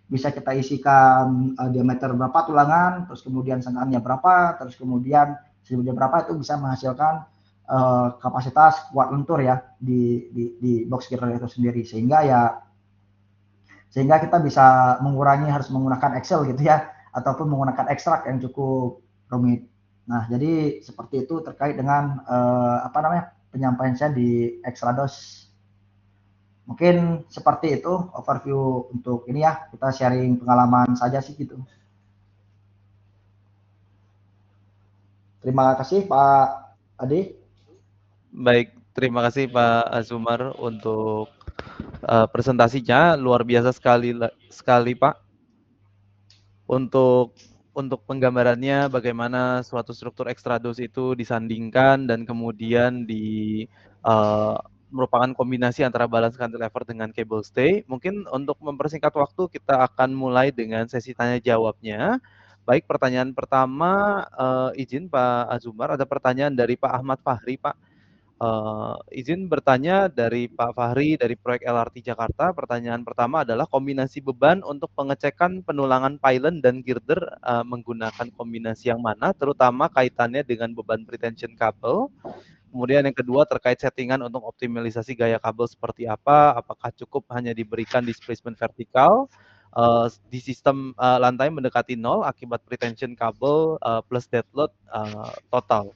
bisa kita isikan diameter berapa tulangan, terus kemudian senggangannya berapa, terus kemudian seribunya berapa, itu bisa menghasilkan kapasitas kuat lentur ya di box girder itu sendiri, sehingga kita bisa mengurangi harus menggunakan Excel gitu ya, ataupun menggunakan ekstrak yang cukup rumit. Nah, jadi seperti itu terkait dengan apa namanya penyampaian saya di Extrados. Mungkin seperti itu overview untuk ini ya, kita sharing pengalaman saja sih gitu. Terima kasih Pak Adi. Baik, terima kasih Pak Azumar untuk presentasinya, luar biasa sekali Pak. Untuk penggambarannya bagaimana suatu struktur ekstrados itu disandingkan dan kemudian merupakan kombinasi antara balance cantilever dengan cable stay. Mungkin untuk mempersingkat waktu kita akan mulai dengan sesi tanya jawabnya. Baik, pertanyaan pertama, izin Pak Azumar, ada pertanyaan dari Pak Ahmad Fahri, Pak. Izin bertanya dari Pak Fahri dari proyek LRT Jakarta. Pertanyaan pertama adalah kombinasi beban untuk pengecekan penulangan pylon dan girder menggunakan kombinasi yang mana, terutama kaitannya dengan beban pretension kabel. Kemudian yang kedua terkait settingan untuk optimalisasi gaya kabel seperti apa, apakah cukup hanya diberikan displacement vertikal di sistem lantai mendekati 0 akibat pretension kabel plus dead load total.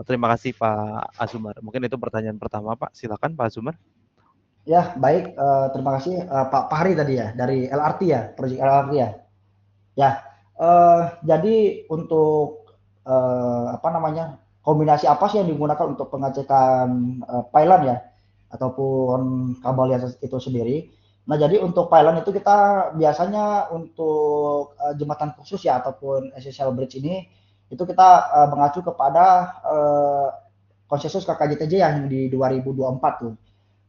Terima kasih Pak Azumar. Mungkin itu pertanyaan pertama Pak. Silakan Pak Azumar. Ya, baik. Terima kasih Pak Fahri tadi ya, dari LRT ya, proyek LRT ya. Ya, jadi untuk apa namanya, kombinasi apa sih yang digunakan untuk pengecekan pylon ya, ataupun kabel itu sendiri. Nah, jadi untuk pylon itu kita biasanya untuk jembatan khusus ya, ataupun essential bridge ini, itu kita mengacu kepada konsensus KKJTJ yang di 2024 tuh.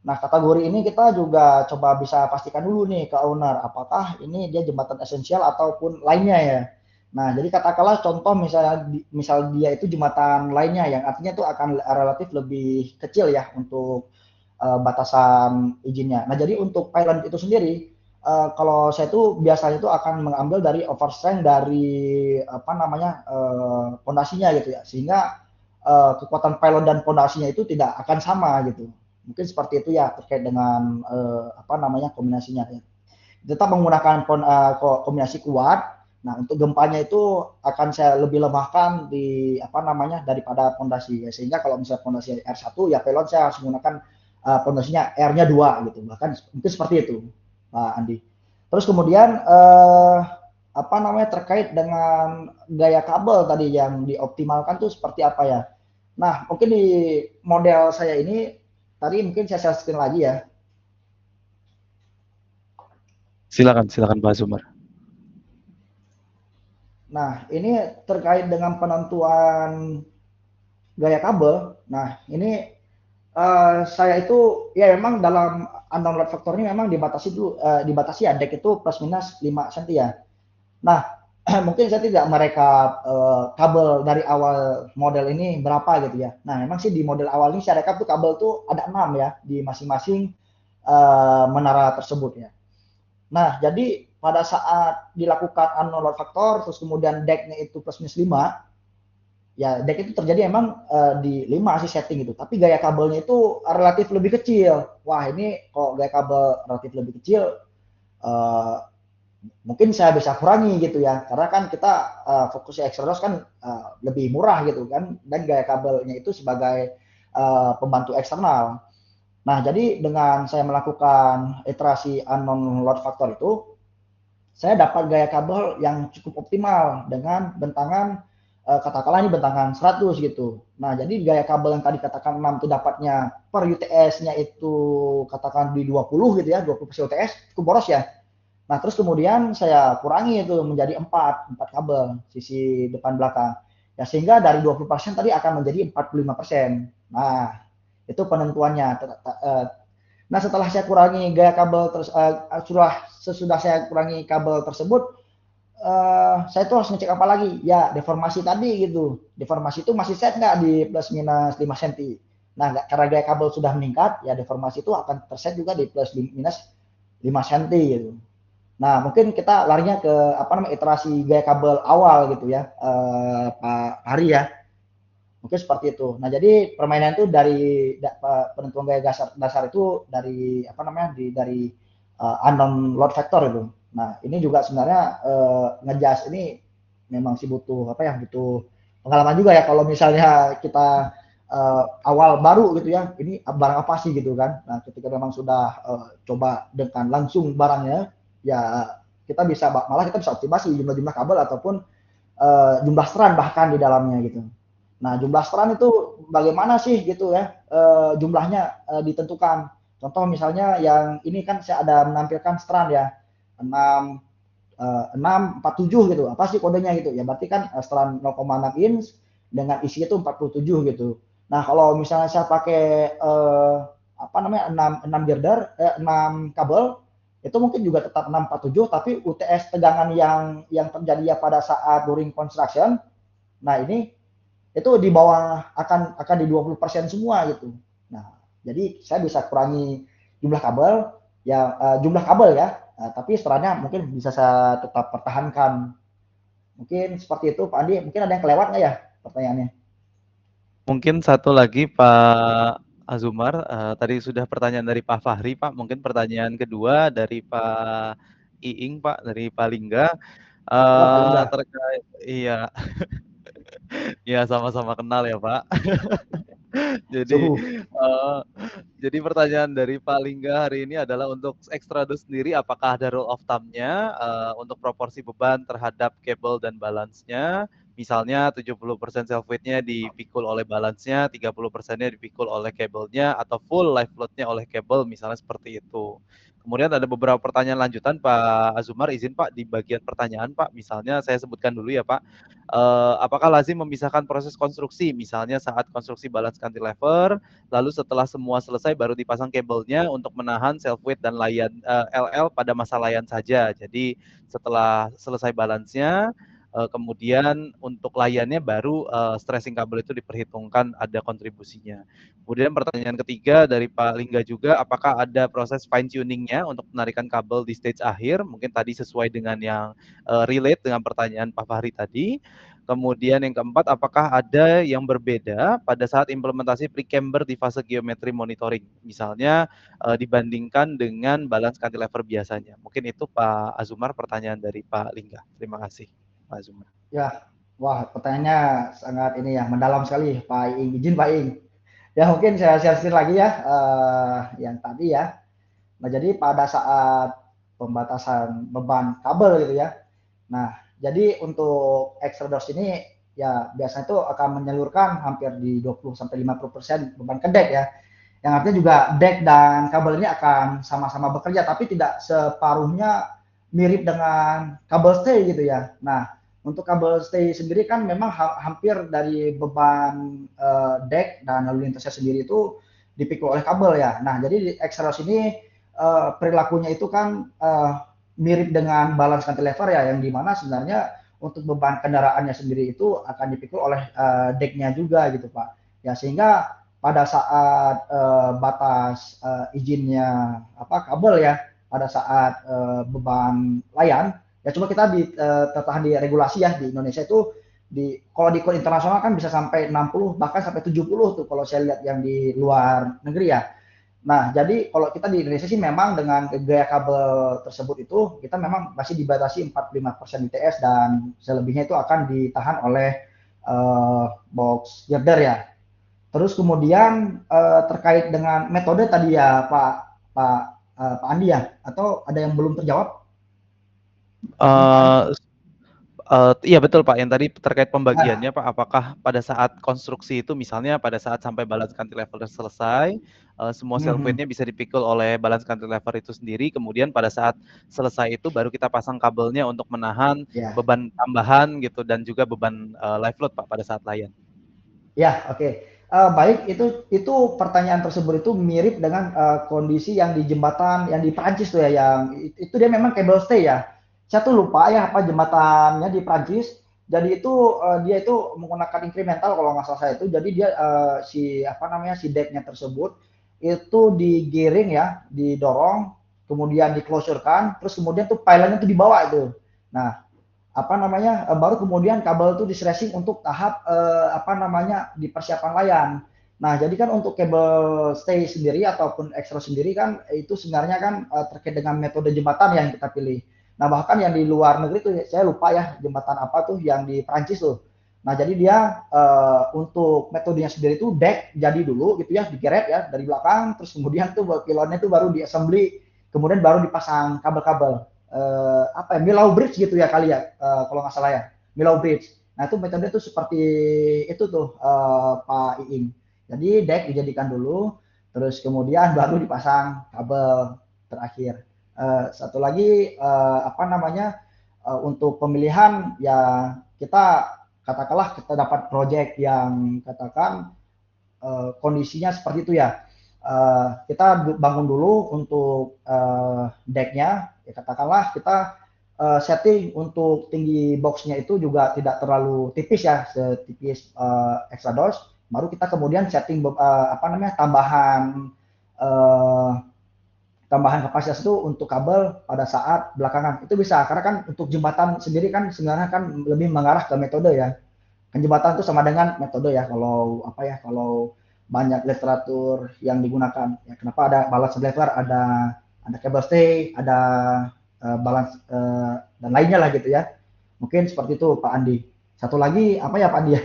Nah, kategori ini kita juga coba bisa pastikan dulu nih ke owner, apakah ini dia jembatan esensial ataupun lainnya ya. Nah, jadi katakanlah contoh misalnya misal dia itu jembatan lainnya yang artinya itu akan relatif lebih kecil ya untuk batasan izinnya. Nah, jadi untuk pylon itu sendiri, kalau saya tuh biasanya itu akan mengambil dari overstrength dari apa namanya pondasinya gitu ya, sehingga kekuatan pylon dan pondasinya itu tidak akan sama gitu. Mungkin seperti itu ya terkait dengan apa namanya kombinasinya. Ya. Tetap menggunakan kombinasi kuat. Nah, untuk gempanya itu akan saya lebih lemahkan di apa namanya daripada pondasi ya. Sehingga kalau misalnya pondasi R1 ya pylon saya harus menggunakan pondasinya R-nya 2 gitu. Bahkan mungkin seperti itu, Pak Andi. Terus kemudian apa namanya terkait dengan gaya kabel tadi yang dioptimalkan tuh seperti apa ya? Nah, mungkin di model saya ini tadi mungkin saya share screen lagi ya. Silakan Pak Azumar. Nah, ini terkait dengan penentuan gaya kabel. Nah, ini saya itu ya memang dalam unknown load factor ini memang dibatasi dulu, dibatasi ya deck itu plus minus 5 cm ya. Nah, mungkin saya tidak merekap kabel dari awal model ini berapa gitu ya. Nah, memang sih di model awal ini saya rekap tuh kabel tuh ada 6 ya di masing-masing menara tersebut ya. Nah, jadi pada saat dilakukan unknown load factor terus kemudian deck-nya itu plus minus 5, ya deck itu terjadi emang di 5 sih setting itu, tapi gaya kabelnya itu relatif lebih kecil. Wah, ini kok gaya kabel relatif lebih kecil, uh, mungkin saya bisa kurangi gitu ya, karena kan kita fokusnya Externals kan lebih murah gitu kan, dan gaya kabelnya itu sebagai pembantu eksternal. Nah, jadi dengan saya melakukan iterasi unknown load factor itu, saya dapat gaya kabel yang cukup optimal dengan bentangan katakanlah ini bentangan 100 gitu. Nah, jadi gaya kabel yang tadi katakan 6 itu dapatnya per UTS-nya itu katakan di 20 gitu ya, 20% UTS, cukup boros ya. Nah, terus kemudian saya kurangi itu menjadi 4 kabel sisi depan belakang. Ya, sehingga dari 20% tadi akan menjadi 45%. Nah, itu penentuannya. Nah, setelah saya kurangi gaya kabel sesudah saya kurangi kabel tersebut, saya tuh harus ngecek apa lagi? Ya, deformasi tadi gitu. Deformasi itu masih set nggak di plus minus 5 cm. Nah, karena gaya kabel sudah meningkat, ya deformasi itu akan terset juga di plus minus 5 cm gitu. Nah, mungkin kita larinya ke apa namanya iterasi gaya kabel awal gitu ya, Pak Hari ya. Mungkin seperti itu. Nah, jadi permainan itu dari penentuan gaya dasar itu dari apa namanya dari unknown load factor itu. Nah, ini juga sebenarnya ngejas ini memang sih butuh apa ya, butuh pengalaman juga ya kalau misalnya kita awal baru gitu ya, ini barang apa sih gitu kan. Nah, ketika memang sudah coba dengan langsung barangnya, ya kita bisa malah kita bisa optimasi jumlah kabel ataupun jumlah strand bahkan di dalamnya gitu. Nah, jumlah strand itu bagaimana sih gitu ya jumlahnya ditentukan. Contoh misalnya yang ini kan saya ada menampilkan strand ya 647 gitu. Apa sih kodenya gitu? Ya berarti kan strand 0,6 inch dengan isi itu 47 gitu. Nah, kalau misalnya saya pakai apa namanya 6 girder 6 kabel itu mungkin juga tetap 647, tapi UTS tegangan yang terjadi ya pada saat during construction, nah ini itu di bawah akan di 20% semua gitu. Nah, jadi saya bisa kurangi jumlah kabel jumlah kabel ya, tapi setelahnya mungkin bisa saya tetap pertahankan. Mungkin seperti itu Pak Andi, mungkin ada yang kelewat nggak ya pertanyaannya? Mungkin satu lagi Pak Azumar, tadi sudah pertanyaan dari Pak Fahri, Pak. Mungkin pertanyaan kedua dari Pak Iing, Pak, dari Pak Lingga, Oh, paling enggak. terkait iya, iya sama-sama kenal ya, Pak. Jadi, Suhu. eee, jadi pertanyaan dari Pak Lingga hari ini adalah untuk Xtrado sendiri apakah ada rule of thumb-nya, untuk proporsi beban terhadap kabel dan balance-nya? Misalnya 70% self weight-nya dipikul oleh balance-nya, 30%-nya dipikul oleh kabelnya, atau full live load-nya oleh kabel, misalnya seperti itu. Kemudian ada beberapa pertanyaan lanjutan Pak Azumar, izin Pak di bagian pertanyaan Pak, misalnya saya sebutkan dulu ya Pak. Apakah lazim memisahkan proses konstruksi, misalnya saat konstruksi balance cantilever, lalu setelah semua selesai baru dipasang kabelnya untuk menahan self weight dan layan LL pada masa layan saja. Jadi setelah selesai balance-nya, kemudian untuk layannya baru stressing kabel itu diperhitungkan ada kontribusinya. Kemudian pertanyaan ketiga dari Pak Lingga juga, apakah ada proses fine tuningnya untuk menarikan kabel di stage akhir? Mungkin tadi sesuai dengan yang relate dengan pertanyaan Pak Fahri tadi. Kemudian yang keempat, apakah ada yang berbeda pada saat implementasi pre-camber di fase geometri monitoring? Misalnya dibandingkan dengan balance cantilever biasanya. Mungkin itu Pak Azumar pertanyaan dari Pak Lingga. Terima kasih Pak Azumar. Ya, wah pertanyaannya sangat ini ya, mendalam sekali Pak Iing. Izin Pak Iing. Ya mungkin saya share lagi ya, yang tadi ya. Nah jadi pada saat pembatasan beban kabel gitu ya. Nah jadi untuk extruder ini ya biasanya itu akan menyalurkan hampir di 20-50% beban ke deck ya. Yang artinya juga deck dan kabel ini akan sama-sama bekerja, tapi tidak separuhnya mirip dengan kabel stay gitu ya. Nah, untuk kabel stay sendiri kan memang hampir dari beban deck dan lalu lintasnya sendiri itu dipikul oleh kabel ya. Nah, jadi di Exeros ini perilakunya itu kan mirip dengan balance cantilever ya, yang dimana sebenarnya untuk beban kendaraannya sendiri itu akan dipikul oleh decknya juga gitu Pak. Ya sehingga pada saat batas izinnya kabel ya, pada saat beban layan ya, coba kita tertahan di regulasi ya di Indonesia itu kalau di kode internasional kan bisa sampai 60 bahkan sampai 70 tuh kalau saya lihat yang di luar negeri ya. Nah, jadi kalau kita di Indonesia sih memang dengan gaya kabel tersebut itu kita memang masih dibatasi 45% UTS dan selebihnya itu akan ditahan oleh box girder ya. Terus kemudian terkait dengan metode tadi ya Pak Pak Pak Andi ya, atau ada yang belum terjawab? Mungkin Pak Andi. Iya betul Pak, yang tadi terkait Nah, pembagiannya Pak, apakah pada saat konstruksi itu misalnya pada saat sampai balance cantilever selesai, semua self weight-nya bisa dipikul oleh balance cantilever itu sendiri, kemudian pada saat selesai itu baru kita pasang kabelnya untuk menahan ya, beban tambahan gitu dan juga beban live load Pak pada saat layan. ya, oke. Baik, itu pertanyaan tersebut itu mirip dengan kondisi yang di jembatan yang di Prancis tuh ya, yang itu dia memang cable stay ya. Saya tuh lupa ya apa jembatannya di Prancis. Jadi itu dia itu menggunakan incremental kalau nggak salah saya itu. Jadi dia si decknya tersebut itu digiring ya, didorong, kemudian diklosurkan, terus kemudian tuh pylonnya tuh dibawa itu. Nah, baru kemudian kabel itu di-stressing untuk tahap di persiapan layan. Nah, jadi kan untuk kabel stay sendiri ataupun extra sendiri kan itu sebenarnya kan terkait dengan metode jembatan yang kita pilih. Nah, bahkan yang di luar negeri tuh saya lupa ya jembatan apa tuh yang di Prancis tuh. Nah, jadi dia untuk metodenya sendiri itu deck jadi dulu gitu ya, digeret ya dari belakang, terus kemudian tuh pilonnya tuh baru di-assembly, kemudian baru dipasang kabel-kabel Millau Bridge gitu ya kali ya, kalau nggak salah ya, Millau Bridge. Nah itu metode itu seperti itu tuh Pak Iing. Jadi deck dijadikan dulu, terus kemudian baru dipasang kabel terakhir. Satu lagi untuk pemilihan ya, kita katakanlah kita dapat project yang katakan kondisinya seperti itu ya. kita bangun dulu untuk decknya, ya katakanlah kita setting untuk tinggi boxnya itu juga tidak terlalu tipis ya, setipis Extrados. Baru kita kemudian setting tambahan kapasitas itu untuk kabel pada saat belakangan. Itu bisa karena kan untuk jembatan sendiri kan sebenarnya kan lebih mengarah ke metode ya. Kan jembatan itu sama dengan metode ya kalau banyak literatur yang digunakan. Ya, kenapa ada balance lever, ada cable stay, ada balance dan lainnya lah gitu ya. Mungkin seperti itu Pak Andi. Satu lagi apa ya Pak Andi ya?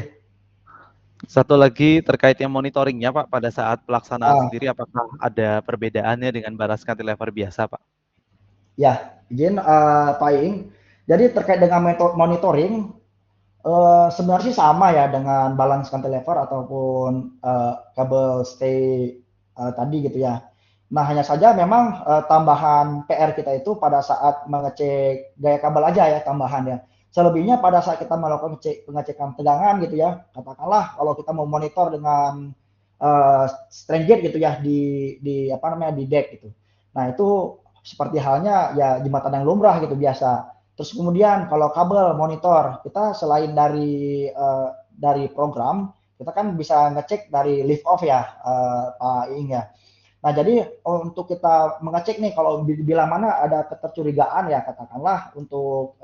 Satu lagi terkait yang monitoringnya Pak, pada saat pelaksanaan Ah, sendiri apakah ada perbedaannya dengan balance cantilever biasa Pak? ya, izin Pak Iing. Jadi terkait dengan monitoring, sebenarnya sih sama ya dengan balance cantilever ataupun kabel stay tadi gitu ya. Nah, hanya saja memang tambahan PR kita itu pada saat mengecek gaya kabel aja ya tambahan ya. Selebihnya pada saat kita melakukan pengecekan tegangan gitu ya, katakanlah kalau kita mau monitor dengan strain gauge gitu ya di deck gitu. Nah, itu seperti halnya ya jembatan yang lumrah gitu biasa. Terus kemudian kalau kabel monitor, kita selain dari program, kita kan bisa ngecek dari lift off ya, Pak Iing ya. Nah, jadi untuk kita mengecek nih kalau bila mana ada ketercurigaan ya katakanlah untuk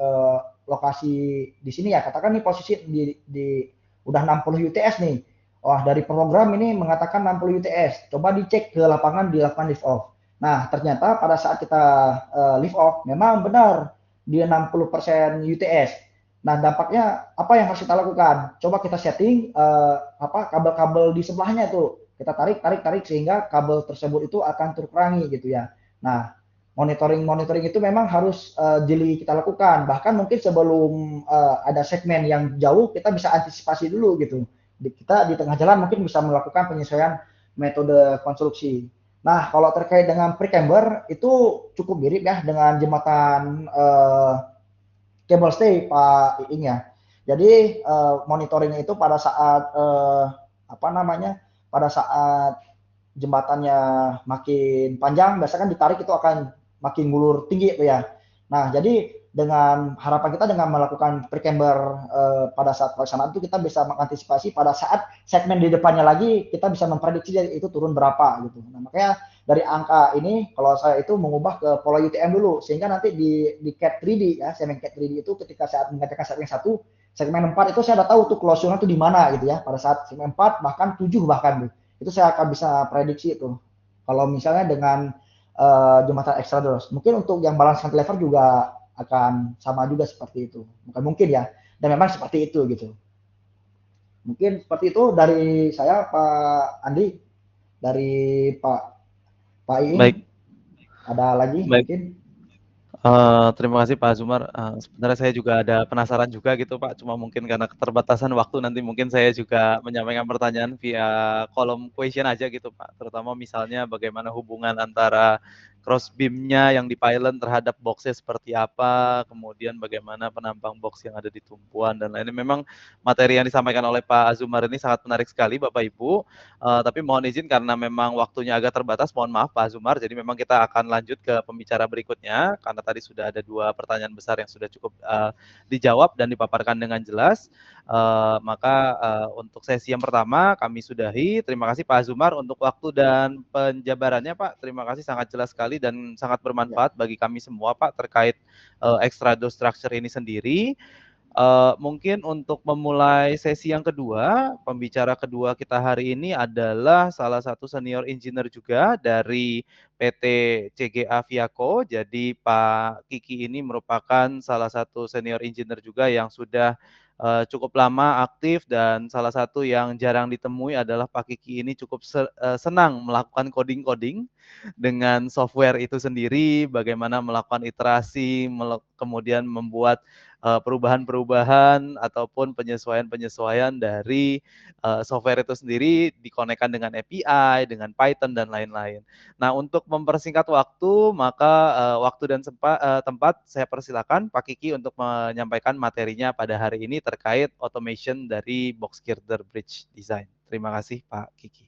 lokasi di sini ya, katakan nih posisi di udah 60 UTS nih. Wah, dari program ini mengatakan 60 UTS. Coba dicek ke lapangan dilakukan lift off. Nah, ternyata pada saat kita lift off memang benar dia 60% UTS. Nah, dampaknya apa yang harus kita lakukan? Coba kita setting kabel-kabel di sebelahnya tuh. Kita tarik sehingga kabel tersebut itu akan terkurangi gitu ya. Nah, monitoring itu memang harus jeli kita lakukan. Bahkan mungkin sebelum ada segmen yang jauh, kita bisa antisipasi dulu gitu. Kita di tengah jalan mungkin bisa melakukan penyesuaian metode konstruksi. Nah, kalau terkait dengan pre-camber itu cukup mirip ya dengan jembatan cable stay Pak Iing ya. Jadi monitoringnya itu pada saat pada saat jembatannya makin panjang, biasanya kan ditarik itu akan makin ngulur tinggi itu ya. Nah, jadi dengan harapan kita dengan melakukan pre-camber pada saat pelaksanaan itu kita bisa mengantisipasi pada saat segmen di depannya lagi kita bisa memprediksi itu turun berapa gitu. Nah, makanya dari angka ini kalau saya itu mengubah ke pola UTM dulu sehingga nanti di CAD 3D ya, segmen CAD 3D itu ketika saat mengerjakan segmen 1, segmen 4 itu saya udah tahu tuh closure-nya tuh di mana gitu ya. Pada saat segmen 4 bahkan 7 bahkan itu saya akan bisa prediksi itu. Kalau misalnya dengan jembatan Extrados, mungkin untuk yang balance cantilever juga akan sama juga seperti itu. Bukan mungkin ya, dan memang seperti itu gitu. Mungkin seperti itu dari saya Pak Andi, dari Pak Iing. Baik, Ada lagi baik. mungkin? Terima kasih Pak Zumar, sebenarnya saya juga ada penasaran juga gitu Pak, cuma mungkin karena keterbatasan waktu nanti mungkin saya juga menyampaikan pertanyaan via kolom question aja gitu Pak, terutama misalnya bagaimana hubungan antara cross beam-nya yang di-pylon terhadap box-nya seperti apa, kemudian bagaimana penampang box yang ada di tumpuan dan lainnya. Memang materi yang disampaikan oleh Pak Azumar ini sangat menarik sekali Bapak Ibu, tapi mohon izin karena memang waktunya agak terbatas, mohon maaf Pak Azumar, jadi memang kita akan lanjut ke pembicara berikutnya, karena tadi sudah ada 2 pertanyaan besar yang sudah cukup dijawab dan dipaparkan dengan jelas. Maka untuk sesi yang pertama kami sudahi. Terima kasih Pak Azumar untuk waktu dan penjabarannya Pak. Terima kasih sangat jelas sekali dan sangat Ya. bermanfaat bagi kami semua Pak terkait extradose structure ini sendiri. Mungkin untuk memulai sesi yang kedua, pembicara kedua kita hari ini adalah salah satu senior engineer juga dari PT CGA Viaco. Jadi Pak Kiki ini merupakan salah satu senior engineer juga yang sudah cukup lama aktif dan salah satu yang jarang ditemui adalah Pak Kiki ini cukup senang melakukan coding-coding dengan software itu sendiri, bagaimana melakukan iterasi, kemudian membuat perubahan-perubahan ataupun penyesuaian-penyesuaian dari software itu sendiri dikonekkan dengan API, dengan Python dan lain-lain. Nah, untuk mempersingkat waktu, maka waktu dan tempat saya persilakan Pak Kiki untuk menyampaikan materinya pada hari ini terkait automation dari box girder bridge design. Terima kasih Pak Kiki.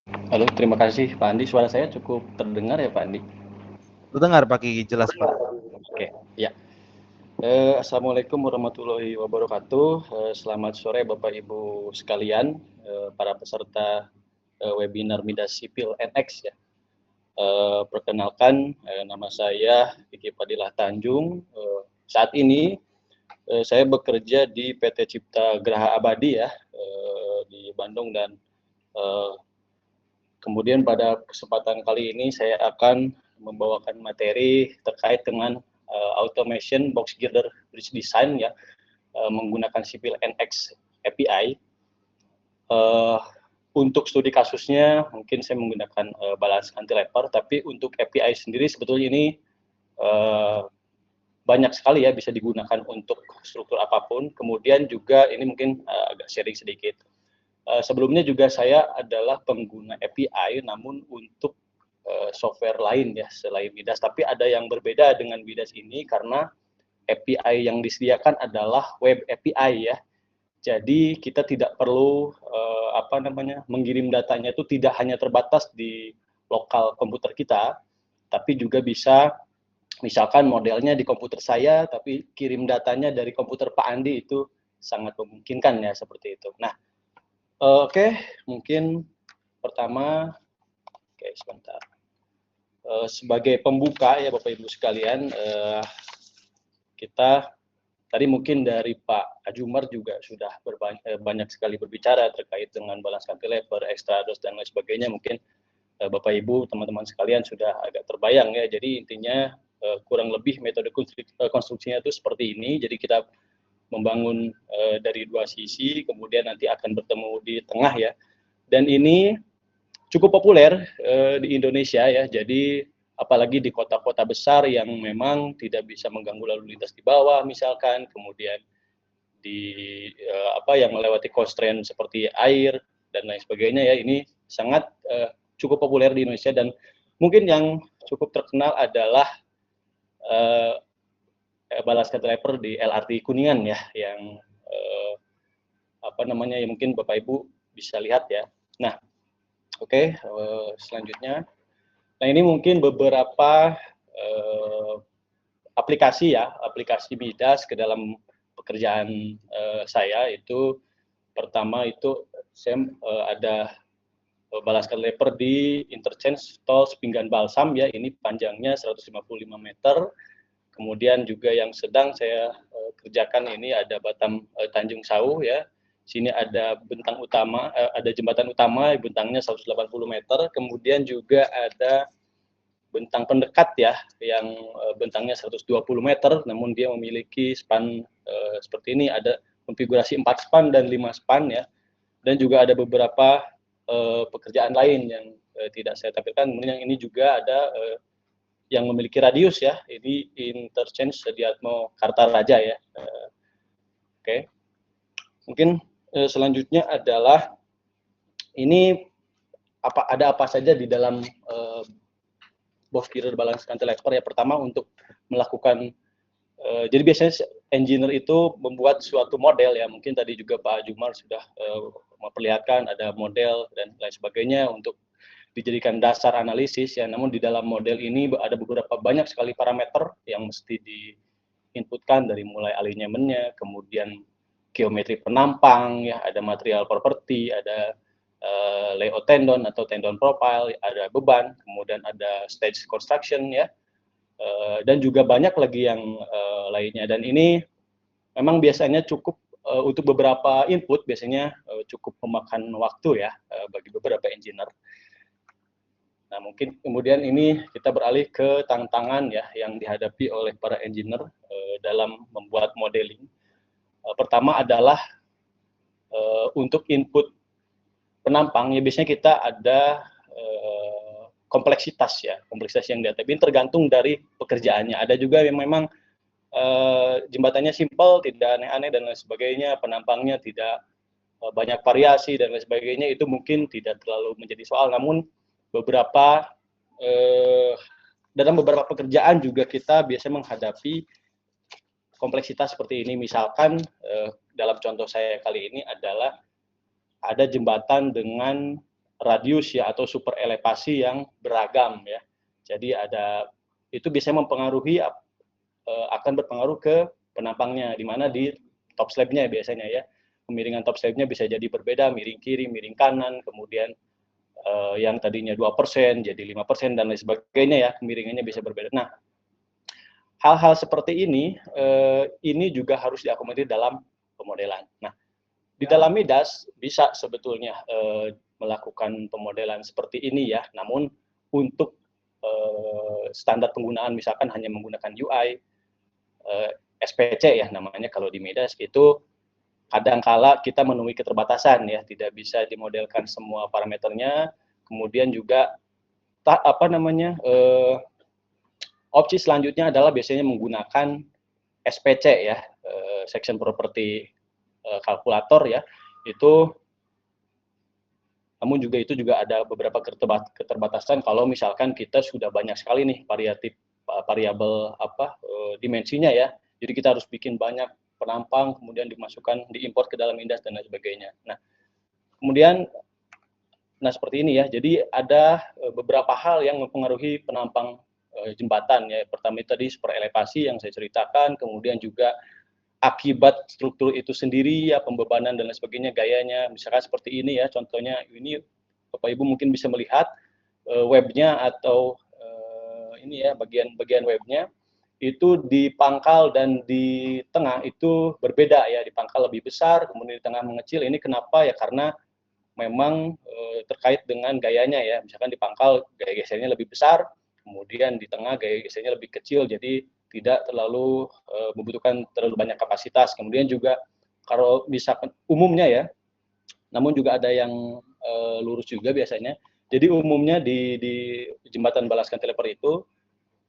Halo, terima kasih Pak Andi. Suara saya cukup terdengar ya Pak Andi? Terdengar Pak Kiki, jelas Pak. Oke, ya. Assalamualaikum warahmatullahi wabarakatuh. Selamat sore Bapak Ibu sekalian, para peserta webinar Midas Sipil NX ya. Perkenalkan, nama saya Kiki Padilah Tanjung. Saat ini saya bekerja di PT Cipta Graha Abadi ya, di Bandung, dan kemudian pada kesempatan kali ini saya akan membawakan materi terkait dengan automation box girder bridge design ya, menggunakan Sipil NX API. Untuk studi kasusnya mungkin saya menggunakan balance cantilever, tapi untuk API sendiri sebetulnya ini banyak sekali ya, bisa digunakan untuk struktur apapun. Kemudian juga ini mungkin agak sharing sedikit. Sebelumnya juga saya adalah pengguna API, namun untuk software lain ya selain Midas. Tapi ada yang berbeda dengan Midas ini karena API yang disediakan adalah web API ya. Jadi kita tidak perlu mengirim datanya itu tidak hanya terbatas di lokal komputer kita, tapi juga bisa misalkan modelnya di komputer saya, tapi kirim datanya dari komputer Pak Andi, itu sangat memungkinkan ya seperti itu. Nah, oke, mungkin pertama, sebentar. Sebagai pembuka ya Bapak Ibu sekalian, kita tadi mungkin dari Pak Ajumar juga sudah banyak sekali berbicara terkait dengan balance cantilever, extrados dan lain sebagainya. Mungkin Bapak Ibu, teman-teman sekalian sudah agak terbayang ya. Jadi intinya kurang lebih metode konstruksinya itu seperti ini. Jadi kita membangun dari dua sisi, kemudian nanti akan bertemu di tengah ya. Dan ini cukup populer di Indonesia ya. Jadi apalagi di kota-kota besar yang memang tidak bisa mengganggu lalu lintas di bawah misalkan, kemudian di yang melewati constraint seperti air dan lain sebagainya ya. Ini sangat cukup populer di Indonesia, dan mungkin yang cukup terkenal adalah balance cantilever di LRT Kuningan ya, yang ya mungkin Bapak Ibu bisa lihat ya. Nah, oke, selanjutnya. Nah, ini mungkin beberapa aplikasi Midas ke dalam pekerjaan saya. Itu pertama itu saya ada balance cantilever di interchange tol Sepinggan Balsam ya, ini panjangnya 155 meter. Kemudian juga yang sedang saya kerjakan ini ada Batam Tanjung Sauh ya. Sini ada bentang utama, ada jembatan utama bentangnya 180 meter. Kemudian juga ada bentang pendekat ya, yang bentangnya 120 meter, namun dia memiliki span seperti ini, ada konfigurasi 4 span dan 5 span ya. Dan juga ada beberapa pekerjaan lain yang tidak saya tampilkan. Kemudian yang ini juga ada yang memiliki radius ya, ini interchange Sediatmo Kartaraja ya. Oke. Mungkin selanjutnya adalah ini ada apa saja di dalam box girder balance cantilever ya. Pertama, untuk melakukan jadi biasanya engineer itu membuat suatu model ya, mungkin tadi juga Pak Jumar sudah memperlihatkan ada model dan lain sebagainya untuk dijadikan dasar analisis ya. Namun di dalam model ini ada beberapa banyak sekali parameter yang mesti diinputkan, dari mulai alignment-nya, kemudian geometri penampang ya, ada material property, ada layout tendon atau tendon profile, ada beban, kemudian ada stage construction ya, dan juga banyak lagi yang lainnya. Dan ini memang biasanya cukup untuk beberapa input, biasanya cukup memakan waktu ya bagi beberapa engineer. Nah, mungkin kemudian ini kita beralih ke tantangan ya yang dihadapi oleh para engineer dalam membuat modeling. Pertama adalah untuk input penampang ya, biasanya kita ada kompleksitas yang dihadapi, tergantung dari pekerjaannya. Ada juga yang memang jembatannya simpel, tidak aneh-aneh dan lain sebagainya, penampangnya tidak banyak variasi dan lain sebagainya, itu mungkin tidak terlalu menjadi soal. Namun dalam beberapa pekerjaan juga kita biasanya menghadapi kompleksitas seperti ini. Misalkan dalam contoh saya kali ini adalah ada jembatan dengan radius ya atau super elevasi yang beragam ya. Jadi itu biasanya mempengaruhi akan berpengaruh ke penampangnya, di mana di top slab-nya biasanya ya. Kemiringan top slab-nya bisa jadi berbeda, miring kiri, miring kanan, kemudian yang tadinya 2% jadi 5% dan lain sebagainya ya, kemiringannya bisa berbeda. Nah, hal-hal seperti ini juga harus diakomodir dalam pemodelan. Nah, di dalam Midas bisa sebetulnya melakukan pemodelan seperti ini ya, namun untuk standar penggunaan misalkan hanya menggunakan UI, SPC ya namanya kalau di Midas itu kadangkala kita menemui keterbatasan ya, tidak bisa dimodelkan semua parameternya, kemudian juga opsi selanjutnya adalah biasanya menggunakan SPC ya, Section Property Calculator ya, namun itu juga ada beberapa keterbatasan kalau misalkan kita sudah banyak sekali nih variabel dimensinya ya, jadi kita harus bikin banyak penampang, kemudian diimport ke dalam Midas dan lain sebagainya. Nah, kemudian seperti ini ya, jadi ada beberapa hal yang mempengaruhi penampang jembatan ya. Pertama tadi super elevasi yang saya ceritakan, kemudian juga akibat struktur itu sendiri ya, pembebanan dan lain sebagainya, gayanya. Misalkan seperti ini ya, contohnya ini Bapak Ibu mungkin bisa melihat webnya atau ini ya bagian webnya itu di pangkal dan di tengah itu berbeda ya, di pangkal lebih besar, kemudian di tengah mengecil. Ini kenapa ya? Karena memang terkait dengan gayanya ya. Misalkan di pangkal gaya gesernya lebih besar, kemudian di tengah gaya gesernya lebih kecil, jadi tidak terlalu membutuhkan terlalu banyak kapasitas. Kemudian juga kalau misalkan umumnya ya, namun juga ada yang lurus juga biasanya. Jadi umumnya di jembatan balas cantilever itu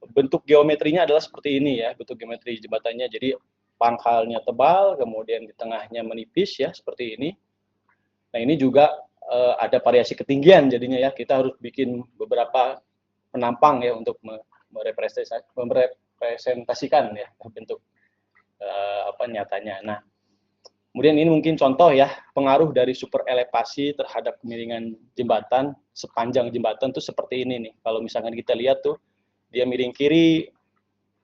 bentuk geometrinya adalah seperti ini ya, bentuk geometri jembatannya. Jadi pangkalnya tebal, kemudian di tengahnya menipis ya, seperti ini. Nah, ini juga ada variasi ketinggian jadinya ya, kita harus bikin beberapa penampang ya untuk merepresentasikan ya bentuk nyatanya. Nah, kemudian ini mungkin contoh ya pengaruh dari super elevasi terhadap kemiringan jembatan sepanjang jembatan tuh seperti ini nih. Kalau misalkan kita lihat tuh dia miring kiri,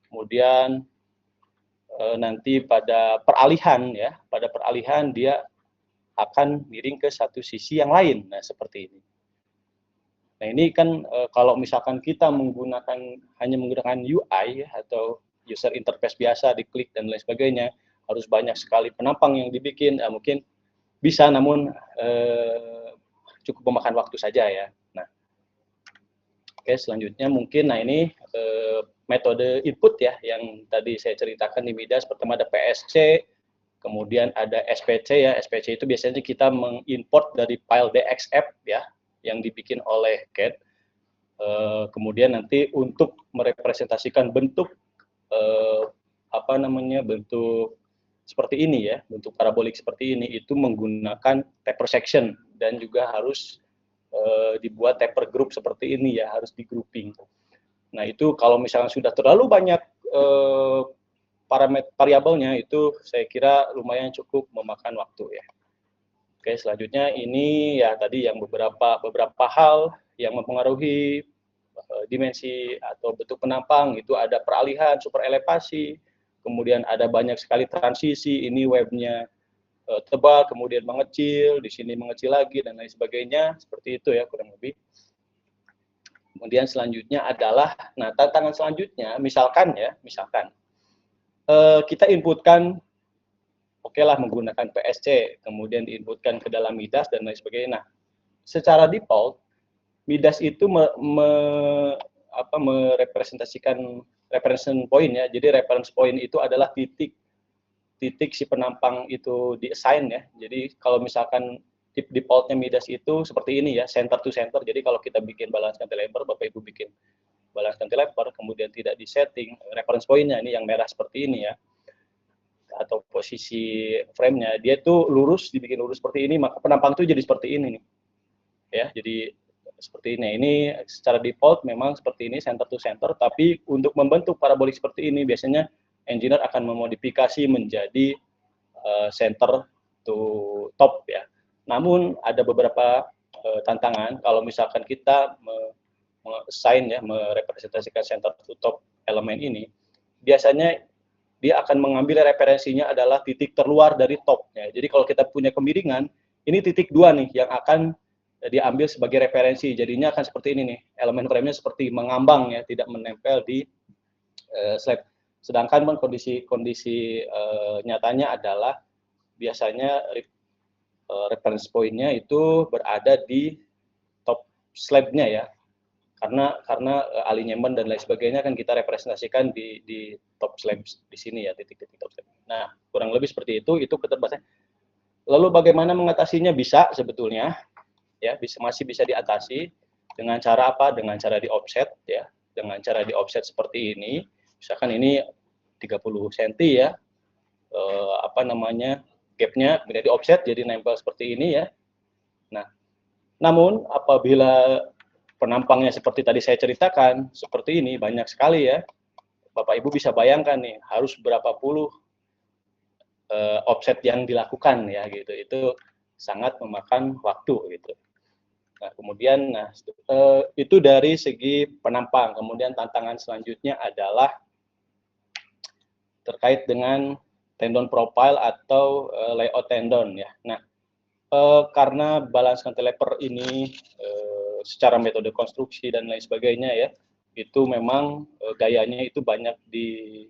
kemudian nanti pada peralihan dia akan miring ke satu sisi yang lain. Nah, seperti ini. Nah, ini kan kalau misalkan kita hanya menggunakan UI ya, atau user interface biasa, diklik dan lain sebagainya, harus banyak sekali penampang yang dibikin, mungkin bisa, namun cukup memakan waktu saja ya. Nah, oke, selanjutnya mungkin, ini metode input ya, yang tadi saya ceritakan di Midas. Pertama ada PSC, kemudian ada SPC ya. SPC itu biasanya kita mengimport dari file DXF ya, yang dibikin oleh CAD. Kemudian nanti untuk merepresentasikan bentuk bentuk seperti ini ya, bentuk parabolik seperti ini, itu menggunakan taper section dan juga harus dibuat taper group seperti ini ya, harus di grouping. Nah, itu kalau misalnya sudah terlalu banyak parameter variabelnya, itu saya kira lumayan cukup memakan waktu ya. Oke, selanjutnya ini ya tadi yang beberapa hal yang mempengaruhi dimensi atau bentuk penampang. Itu ada peralihan, super elevasi, kemudian ada banyak sekali transisi, ini webnya tebal, kemudian mengecil, di sini mengecil lagi dan lain sebagainya, seperti itu ya kurang lebih. Kemudian selanjutnya adalah, tantangan selanjutnya misalkan kita inputkan, lah menggunakan PSC, kemudian diinputkan ke dalam Midas dan lain sebagainya. Nah, secara default Midas itu merepresentasikan reference point ya. Jadi reference point itu adalah titik si penampang itu di-assign ya. Jadi kalau misalkan defaultnya Midas itu seperti ini ya, center to center. Jadi kalau kita bikin balance cantilever, Bapak Ibu bikin balance cantilever, kemudian tidak di-setting reference point-nya, ini yang merah seperti ini ya, atau posisi frame-nya, dia tuh lurus, dibikin lurus seperti ini, maka penampang itu jadi seperti ini nih. Ya, jadi seperti ini. Ini secara default memang seperti ini, center to center, tapi untuk membentuk parabolik seperti ini biasanya engineer akan memodifikasi menjadi center to top ya. Namun ada beberapa tantangan kalau misalkan kita assign ya, merepresentasikan center to top elemen ini, biasanya dia akan mengambil referensinya adalah titik terluar dari topnya. Jadi kalau kita punya kemiringan, ini titik 2 nih yang akan diambil sebagai referensi. Jadinya akan seperti ini nih, elemen frame-nya seperti mengambang ya, tidak menempel di slab. Sedangkan kondisi nyatanya adalah biasanya reference point-nya itu berada di top slab-nya ya. Karena alignment dan lain sebagainya kan kita representasikan di top slab di sini ya, titik-titik top slab. Nah, kurang lebih seperti itu keterbatasan. Lalu bagaimana mengatasinya? Bisa sebetulnya ya, masih bisa diatasi dengan cara apa? Dengan cara di offset ya. Dengan cara di offset seperti ini. Misalkan ini 30 cm ya. Gapnya kemudian di offset jadi nempel seperti ini ya. Nah, namun apabila penampangnya seperti tadi saya ceritakan, seperti ini banyak sekali ya. Bapak Ibu bisa bayangkan nih, harus berapa puluh offset yang dilakukan ya gitu. Itu sangat memakan waktu gitu. Nah, kemudian itu dari segi penampang. Kemudian tantangan selanjutnya adalah terkait dengan tendon profile atau layout tendon ya. Nah, karena balance cantilever ini secara metode konstruksi dan lain sebagainya ya, itu memang gayanya itu banyak di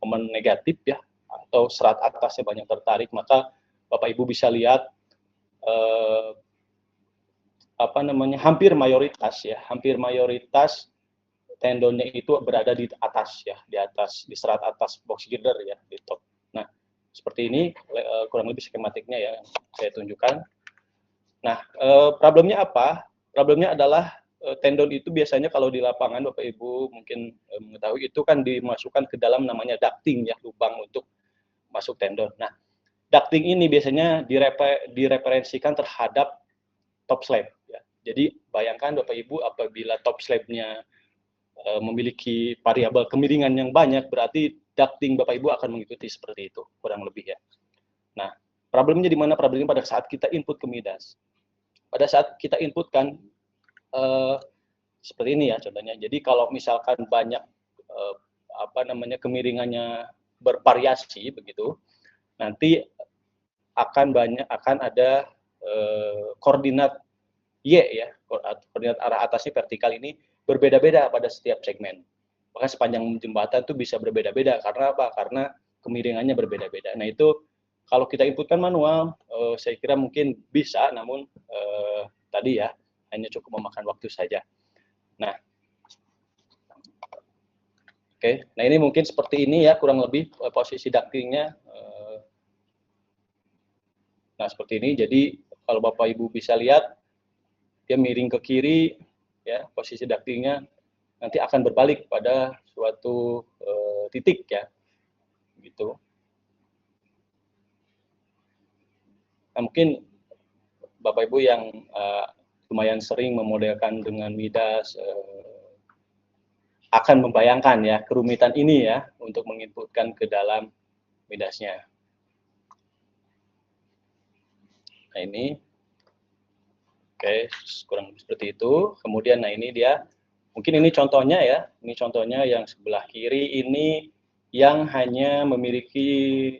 momen negatif ya, atau serat atasnya banyak tertarik, maka Bapak Ibu bisa lihat hampir mayoritas tendonnya itu berada di atas ya, di serat atas box girder ya, di top. Nah, seperti ini kurang lebih skematiknya ya saya tunjukkan. Nah, problemnya apa? Problemnya adalah tendon itu biasanya kalau di lapangan Bapak Ibu mungkin mengetahui itu kan dimasukkan ke dalam namanya ducting ya, lubang untuk masuk tendon. Nah, ducting ini biasanya direferensikan terhadap top slab ya. Jadi bayangkan Bapak Ibu apabila top slab-nya memiliki variabel kemiringan yang banyak, berarti ducting Bapak Ibu akan mengikuti seperti itu kurang lebih ya. Nah, problemnya di mana? Problemnya pada saat kita input ke Midas. Pada saat kita inputkan seperti ini ya contohnya. Jadi kalau misalkan banyak kemiringannya bervariasi begitu, nanti akan ada koordinat Y ya, koordinat arah atasnya vertikal ini berbeda-beda pada setiap segmen. Maka sepanjang jembatan itu bisa berbeda-beda karena apa? Karena kemiringannya berbeda-beda. Nah, itu kalau kita inputkan manual, saya kira mungkin bisa, namun tadi ya, hanya cukup memakan waktu saja. Nah, oke. Nah, ini mungkin seperti ini ya, kurang lebih posisi ductingnya. Nah, seperti ini. Jadi, kalau Bapak Ibu bisa lihat, dia miring ke kiri, ya, posisi ductingnya nanti akan berbalik pada suatu titik ya, gitu. Nah, mungkin Bapak Ibu yang lumayan sering memodelkan dengan Midas akan membayangkan ya kerumitan ini ya untuk menginputkan ke dalam Midasnya. Nah, ini oke, kurang seperti itu. Kemudian nah ini dia, mungkin ini contohnya ya, ini contohnya yang sebelah kiri ini yang hanya memiliki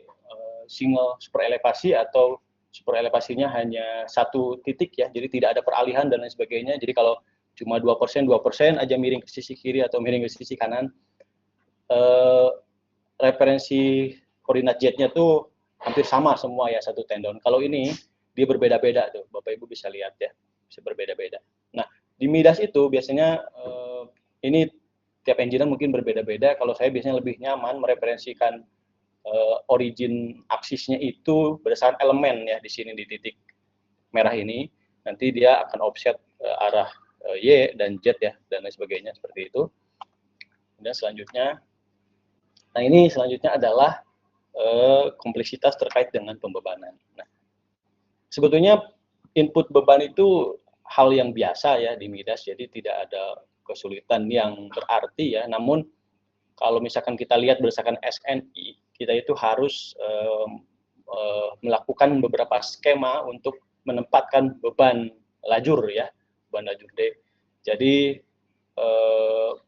single super elevasi atau super elevasinya hanya satu titik ya, jadi tidak ada peralihan dan lain sebagainya. Jadi kalau cuma 2% aja miring ke sisi kiri atau miring ke sisi kanan, referensi koordinat Z-nya tuh hampir sama semua ya, satu tendon. Kalau ini dia berbeda-beda tuh, Bapak Ibu bisa lihat ya, bisa berbeda-beda. Nah, di Midas itu biasanya ini tiap engineer mungkin berbeda-beda. Kalau saya biasanya lebih nyaman mereferensikan origin aksisnya itu berdasarkan elemen ya, di sini di titik merah ini nanti dia akan offset arah Y dan Z ya dan lain sebagainya seperti itu. Kemudian selanjutnya, nah ini selanjutnya adalah kompleksitas terkait dengan pembebanan. Nah, sebetulnya input beban itu hal yang biasa ya di Midas, jadi tidak ada kesulitan yang berarti ya. Namun kalau misalkan kita lihat berdasarkan SNI, kita itu harus melakukan beberapa skema untuk menempatkan beban lajur ya, beban lajur D. Jadi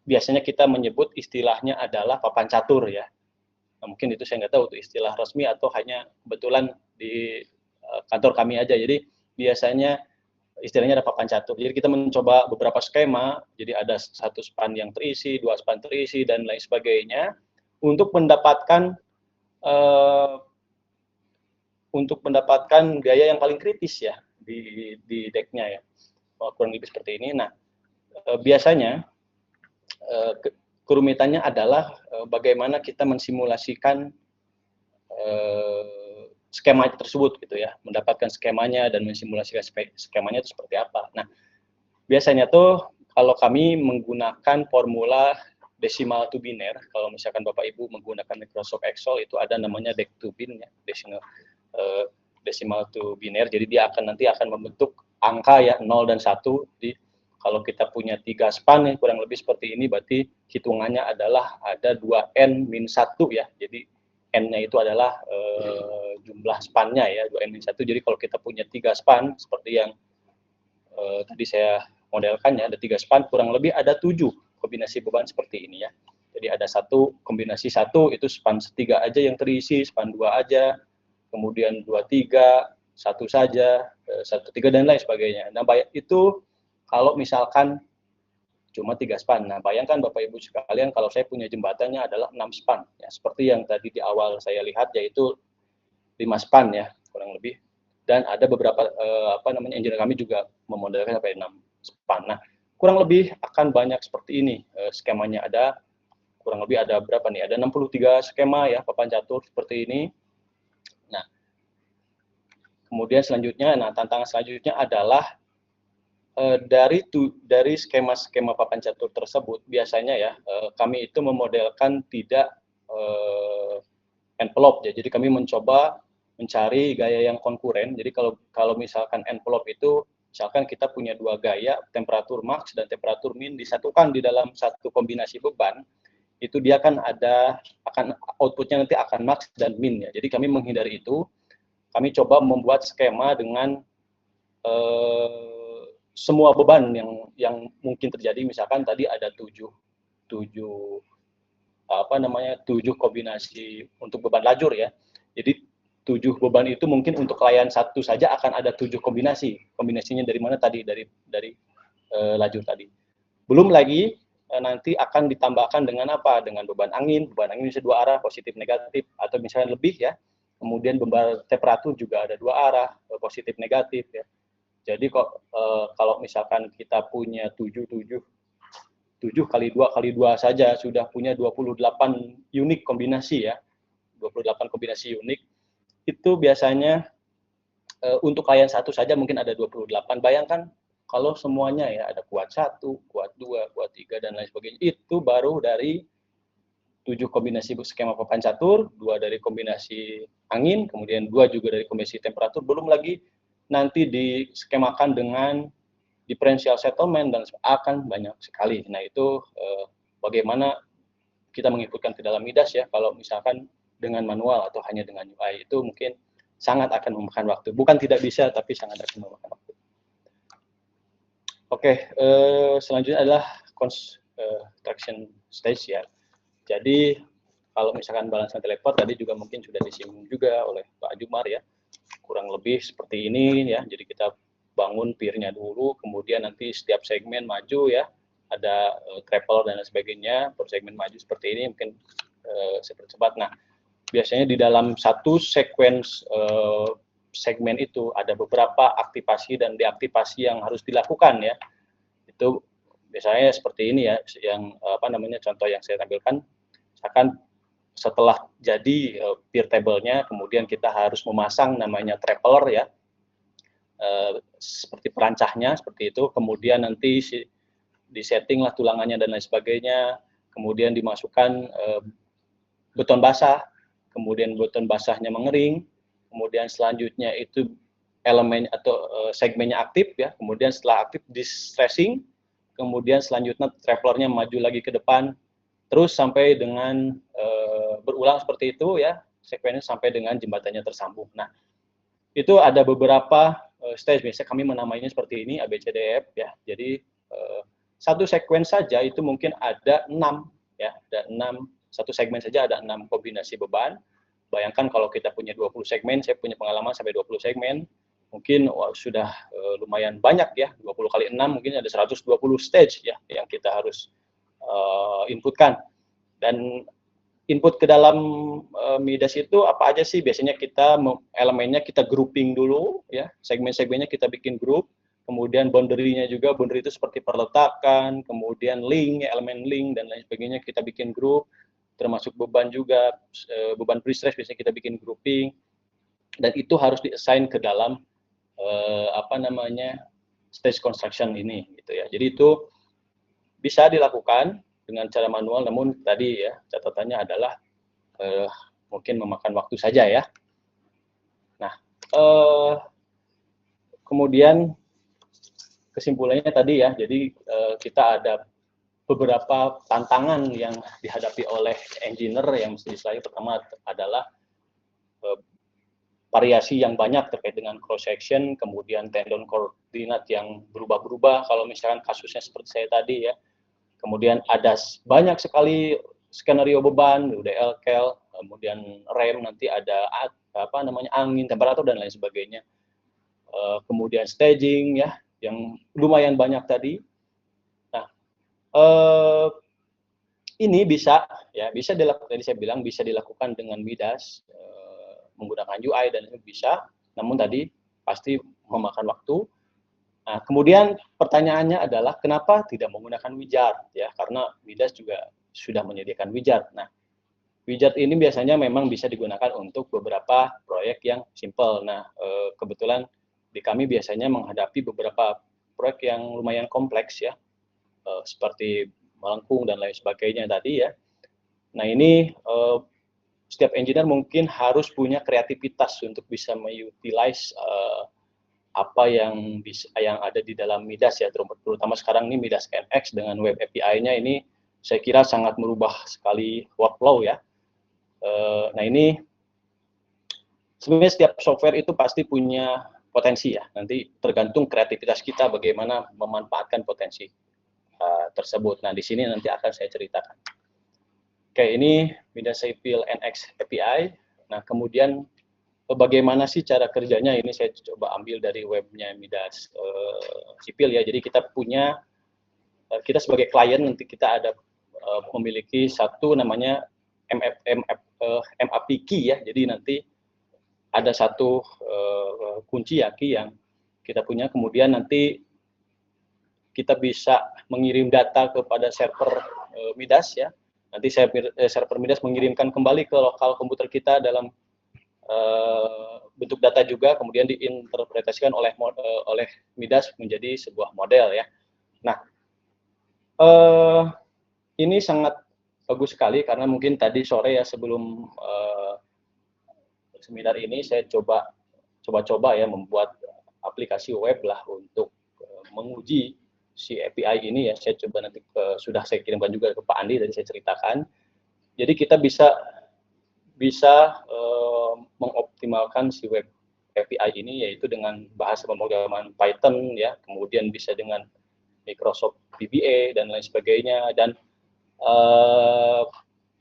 biasanya kita menyebut istilahnya adalah papan catur ya. Nah, mungkin itu saya nggak tahu itu istilah resmi atau hanya kebetulan di kantor kami aja. Jadi biasanya istilahnya ada papan catur. Jadi kita mencoba beberapa skema, jadi ada satu span yang terisi, 2 span terisi, dan lain sebagainya, untuk mendapatkan gaya yang paling kritis ya di decknya ya, kurang lebih seperti ini. Nah, biasanya kerumitannya adalah bagaimana kita mensimulasikan skema tersebut gitu ya, mendapatkan skemanya dan mensimulasikan skemanya itu seperti apa. Nah, biasanya tuh kalau kami menggunakan formula decimal to biner, kalau misalkan Bapak Ibu menggunakan Microsoft Excel itu ada namanya deck to bin ya, decimal to biner. Jadi dia nanti akan membentuk angka ya 0 dan 1. Jadi kalau kita punya 3 span kurang lebih seperti ini, berarti hitungannya adalah ada 2n min 1 ya. Jadi n-nya itu adalah jumlah spannya ya, 2n min 1. Jadi kalau kita punya 3 span seperti yang tadi saya modelkannya, ada 3 span, kurang lebih ada 7 kombinasi beban seperti ini ya. Jadi ada satu kombinasi 1 itu span 3 aja yang terisi, span 2 aja, kemudian 2, 3, 1 saja, 1, 3 dan lain sebagainya. Nah, itu kalau misalkan cuma 3 span. Nah, bayangkan Bapak Ibu sekalian kalau saya punya jembatannya adalah 6 span. Ya, seperti yang tadi di awal saya lihat, yaitu 5 span ya, kurang lebih. Dan ada beberapa engineer kami juga memodelkan sampai 6 span. Nah, kurang lebih akan banyak seperti ini. Skemanya ada, kurang lebih ada berapa nih? Ada 63 skema ya, papan catur seperti ini. Nah, kemudian selanjutnya, tantangan selanjutnya adalah dari skema-skema papan catur tersebut, biasanya ya kami itu memodelkan tidak envelope ya. Jadi kami mencoba mencari gaya yang konkuren. Jadi kalau misalkan envelope itu, misalkan kita punya 2 gaya, temperatur max dan temperatur min disatukan di dalam satu kombinasi beban, itu dia akan outputnya nanti akan max dan min ya. Jadi kami menghindari itu. Kami coba membuat skema dengan semua beban yang mungkin terjadi. Misalkan tadi ada 7 kombinasi untuk beban lajur ya. Jadi 7 beban itu mungkin untuk layan 1 saja akan ada 7 kombinasi. Kombinasinya dari mana tadi? Dari lajur tadi. Belum lagi nanti akan ditambahkan dengan apa? Dengan beban angin bisa 2 arah, positif negatif, atau misalnya lebih ya. Kemudian beban temperatur juga ada 2 arah, positif negatif ya. Jadi kalau misalkan kita punya 7 kali 2 saja sudah punya 28 unik kombinasi ya. 28 kombinasi unik. Itu biasanya untuk layan 1 saja mungkin ada 28. Bayangkan kalau semuanya ya, ada kuat 1, kuat 2, kuat 3 dan lain sebagainya. Itu baru dari 7 kombinasi skema papan catur, 2 dari kombinasi angin, kemudian 2 juga dari kombinasi temperatur, belum lagi nanti diskemakan dengan differential settlement dan akan banyak sekali. Nah, itu bagaimana kita menginputkan ke dalam Midas ya, kalau misalkan dengan manual atau hanya dengan UI, itu mungkin sangat akan memakan waktu. Bukan tidak bisa, tapi sangat akan memakan waktu. Oke, selanjutnya adalah construction stage ya. Jadi kalau misalkan balance teleport tadi juga mungkin sudah disinggung juga oleh Pak Jumar ya, kurang lebih seperti ini ya. Jadi kita bangun pier-nya dulu, kemudian nanti setiap segmen maju ya, ada traveler dan lain sebagainya. Per segmen maju seperti ini mungkin seperti cepat. Nah, biasanya di dalam satu sequence segmen itu ada beberapa aktivasi dan deaktivasi yang harus dilakukan ya. Itu biasanya seperti ini ya, yang contoh yang saya tampilkan. Misalkan setelah jadi pier table-nya, kemudian kita harus memasang namanya traveler ya, seperti perancahnya seperti itu, kemudian nanti disetting lah tulangannya dan lain sebagainya, kemudian dimasukkan beton basah, kemudian beton basahnya mengering, kemudian selanjutnya itu elemen atau segmennya aktif ya, kemudian setelah aktif distressing, kemudian selanjutnya travelernya maju lagi ke depan, terus sampai dengan berulang seperti itu ya, sekuensinya sampai dengan jembatannya tersambung. Nah, itu ada beberapa stage, biasanya kami menamainya seperti ini, ABCDF ya. Jadi satu sequence saja itu mungkin ada 6 ya, ada 6, satu segmen saja ada 6 kombinasi beban. Bayangkan kalau kita punya 20 segmen, saya punya pengalaman sampai 20 segmen, mungkin sudah lumayan banyak ya, 20 kali 6 mungkin ada 120 stage ya yang kita harus inputkan. Dan input ke dalam Midas itu apa aja sih? Biasanya kita elemennya kita grouping dulu ya, segmen-segmennya kita bikin grup, kemudian boundary-nya juga, boundary itu seperti perletakan, kemudian link, elemen link dan lain sebagainya kita bikin grup, termasuk beban juga, beban pre-stress biasanya kita bikin grouping, dan itu harus di-assign ke dalam stage construction ini gitu ya. Jadi itu bisa dilakukan dengan cara manual, namun tadi ya catatannya adalah mungkin memakan waktu saja ya. Nah, kemudian kesimpulannya tadi ya, jadi kita ada beberapa tantangan yang dihadapi oleh engineer yang mesti diselesaikan. Pertama adalah variasi yang banyak terkait dengan cross section, kemudian tendon koordinat yang berubah-berubah kalau misalkan kasusnya seperti saya tadi ya. Kemudian ada banyak sekali skenario beban, UDL, KEL, kemudian rem, nanti ada angin, temperatur dan lain sebagainya. Kemudian staging ya, yang lumayan banyak tadi. Nah, ini bisa dilakukan, tadi saya bilang bisa dilakukan dengan Midas, menggunakan UI dan itu bisa, namun tadi pasti memakan waktu. Nah, kemudian pertanyaannya adalah kenapa tidak menggunakan widget ya, karena Midas juga sudah menyediakan widget. Nah, widget ini biasanya memang bisa digunakan untuk beberapa proyek yang simple. Nah, kebetulan di kami biasanya menghadapi beberapa proyek yang lumayan kompleks ya, seperti melengkung dan lain sebagainya tadi ya. Nah, ini setiap engineer mungkin harus punya kreativitas untuk bisa mengutilize apa yang ada di dalam Midas ya, terutama sekarang ini Midas NX dengan web API-nya ini saya kira sangat merubah sekali workflow ya. Nah, ini sebenarnya setiap software itu pasti punya potensi ya, nanti tergantung kreativitas kita bagaimana memanfaatkan potensi tersebut. Nah, di sini nanti akan saya ceritakan. Oke, ini Midas Civil NX API. Nah, kemudian bagaimana sih cara kerjanya, ini saya coba ambil dari webnya Midas Civil ya. Jadi kita sebagai klien nanti kita ada memiliki satu namanya MAP key ya. Jadi nanti ada satu kunci ya, key yang kita punya, kemudian nanti kita bisa mengirim data kepada server Midas ya. Nanti server Midas mengirimkan kembali ke lokal komputer kita dalam bentuk data juga, kemudian diinterpretasikan oleh Midas menjadi sebuah model ya. Nah, ini sangat bagus sekali karena mungkin tadi sore ya sebelum seminar ini saya coba ya membuat aplikasi web lah untuk menguji si API ini ya. Saya coba nanti sudah saya kirimkan juga ke Pak Andi, tadi saya ceritakan. Jadi kita bisa mengoptimalkan si web API ini yaitu dengan bahasa pemrograman Python ya, kemudian bisa dengan Microsoft VBA dan lain sebagainya, dan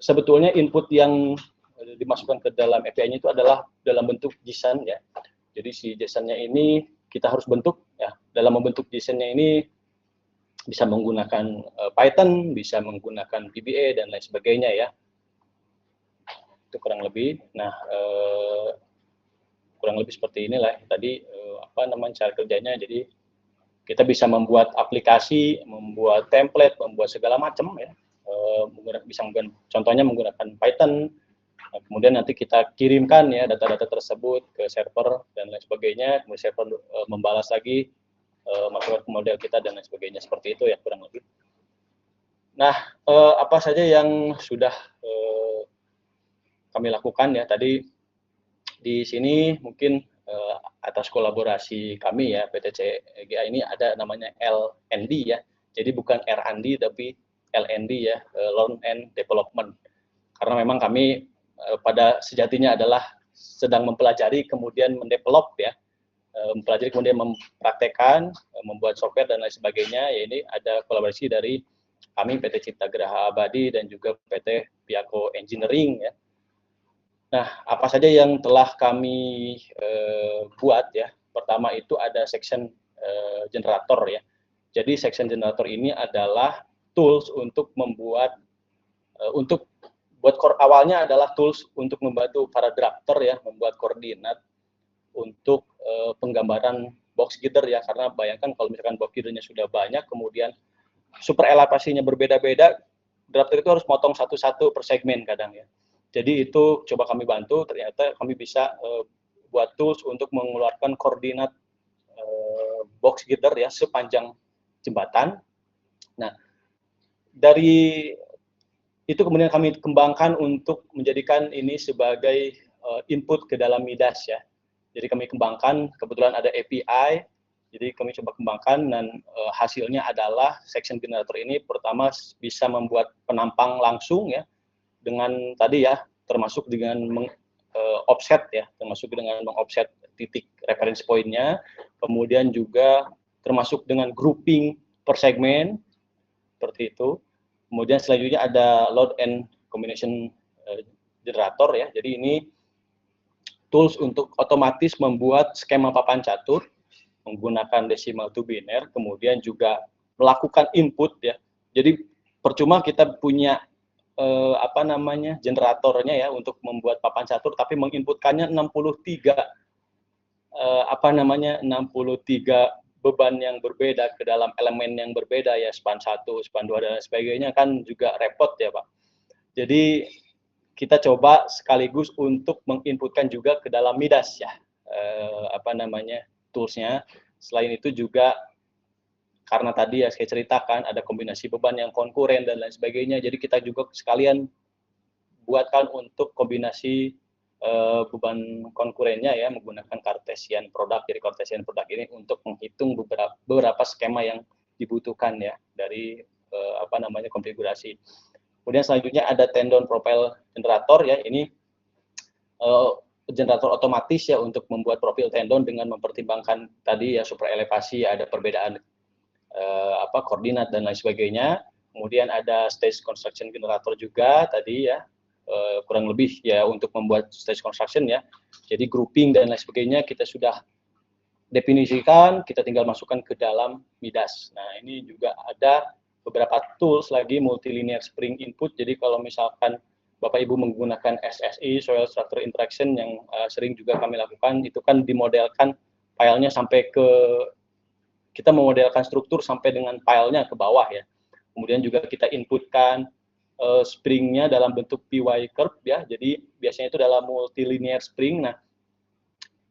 sebetulnya input yang dimasukkan ke dalam API-nya itu adalah dalam bentuk JSON ya. Jadi si JSON-nya ini kita harus bentuk ya. Dalam membentuk JSON-nya ini bisa menggunakan Python, bisa menggunakan VBA dan lain sebagainya ya. Itu kurang lebih. Nah, kurang lebih seperti inilah tadi cara kerjanya. Jadi kita bisa membuat aplikasi, membuat template, membuat segala macam ya. Contohnya menggunakan Python. Nah, kemudian nanti kita kirimkan ya data-data tersebut ke server dan lain sebagainya. Kemudian server membalas lagi, masukkan ke model kita dan lain sebagainya. Seperti itu ya kurang lebih. Nah, apa saja yang sudah kami lakukan ya tadi di sini mungkin atas kolaborasi kami ya PT CGA ini ada namanya LND ya. Jadi bukan R&D tapi LND ya, Learn and Development. Karena memang kami pada sejatinya adalah sedang mempelajari kemudian mendevelop ya. mempelajari kemudian mempraktekkan, membuat software dan lain sebagainya. Ya ini ada kolaborasi dari kami PT Cipta Geraha Abadi dan juga PT Piako Engineering ya. Nah, apa saja yang telah kami buat ya? Pertama itu ada section generator ya. Jadi section generator ini adalah tools untuk membuat buat core awalnya adalah tools untuk membantu para drafter ya membuat koordinat untuk penggambaran box girder ya, karena bayangkan kalau misalkan box girdernya sudah banyak kemudian super elevasinya berbeda-beda, drafter itu harus potong satu-satu per segmen kadang ya. Jadi itu coba kami bantu, ternyata kami bisa buat tools untuk mengeluarkan koordinat box girder ya sepanjang jembatan. Nah, dari itu kemudian kami kembangkan untuk menjadikan ini sebagai input ke dalam Midas ya. Jadi kami kembangkan, kebetulan ada API, jadi kami coba kembangkan dan hasilnya adalah section generator ini pertama bisa membuat penampang langsung ya, dengan tadi ya, termasuk dengan offset ya, termasuk dengan meng-offset titik reference point-nya, kemudian juga termasuk dengan grouping per segmen, seperti itu. Kemudian selanjutnya ada load and combination generator ya, jadi ini tools untuk otomatis membuat skema papan catur menggunakan decimal to biner, kemudian juga melakukan input ya. Jadi percuma kita punya generatornya ya untuk membuat papan catur, tapi menginputkannya 63 63 beban yang berbeda ke dalam elemen yang berbeda ya, span 1, span 2 dan sebagainya kan juga repot ya Pak. Jadi kita coba sekaligus untuk menginputkan juga ke dalam Midas ya, toolsnya. Selain itu juga karena tadi ya saya ceritakan ada kombinasi beban yang konkuren dan lain sebagainya, jadi kita juga sekalian buatkan untuk kombinasi beban konkurennya ya menggunakan Cartesian product. Jadi Cartesian product ini untuk menghitung beberapa skema yang dibutuhkan ya dari konfigurasi. Kemudian selanjutnya ada tendon profile generator ya, ini generator otomatis ya untuk membuat profil tendon dengan mempertimbangkan tadi ya super elevasi, ada perbedaan koordinat dan lain sebagainya. Kemudian ada stage construction generator juga tadi ya, kurang lebih ya untuk membuat stage construction ya. Jadi grouping dan lain sebagainya kita sudah definisikan, kita tinggal masukkan ke dalam Midas. Nah, ini juga ada beberapa tools lagi multilinear spring input. Jadi kalau misalkan Bapak Ibu menggunakan SSI, Soil Structure Interaction yang sering juga kami lakukan, itu kan dimodelkan filenya sampai ke, kita memodelkan struktur sampai dengan filenya ke bawah ya. Kemudian juga kita inputkan springnya dalam bentuk PY curve ya. Jadi biasanya itu dalam multilinear spring. Nah,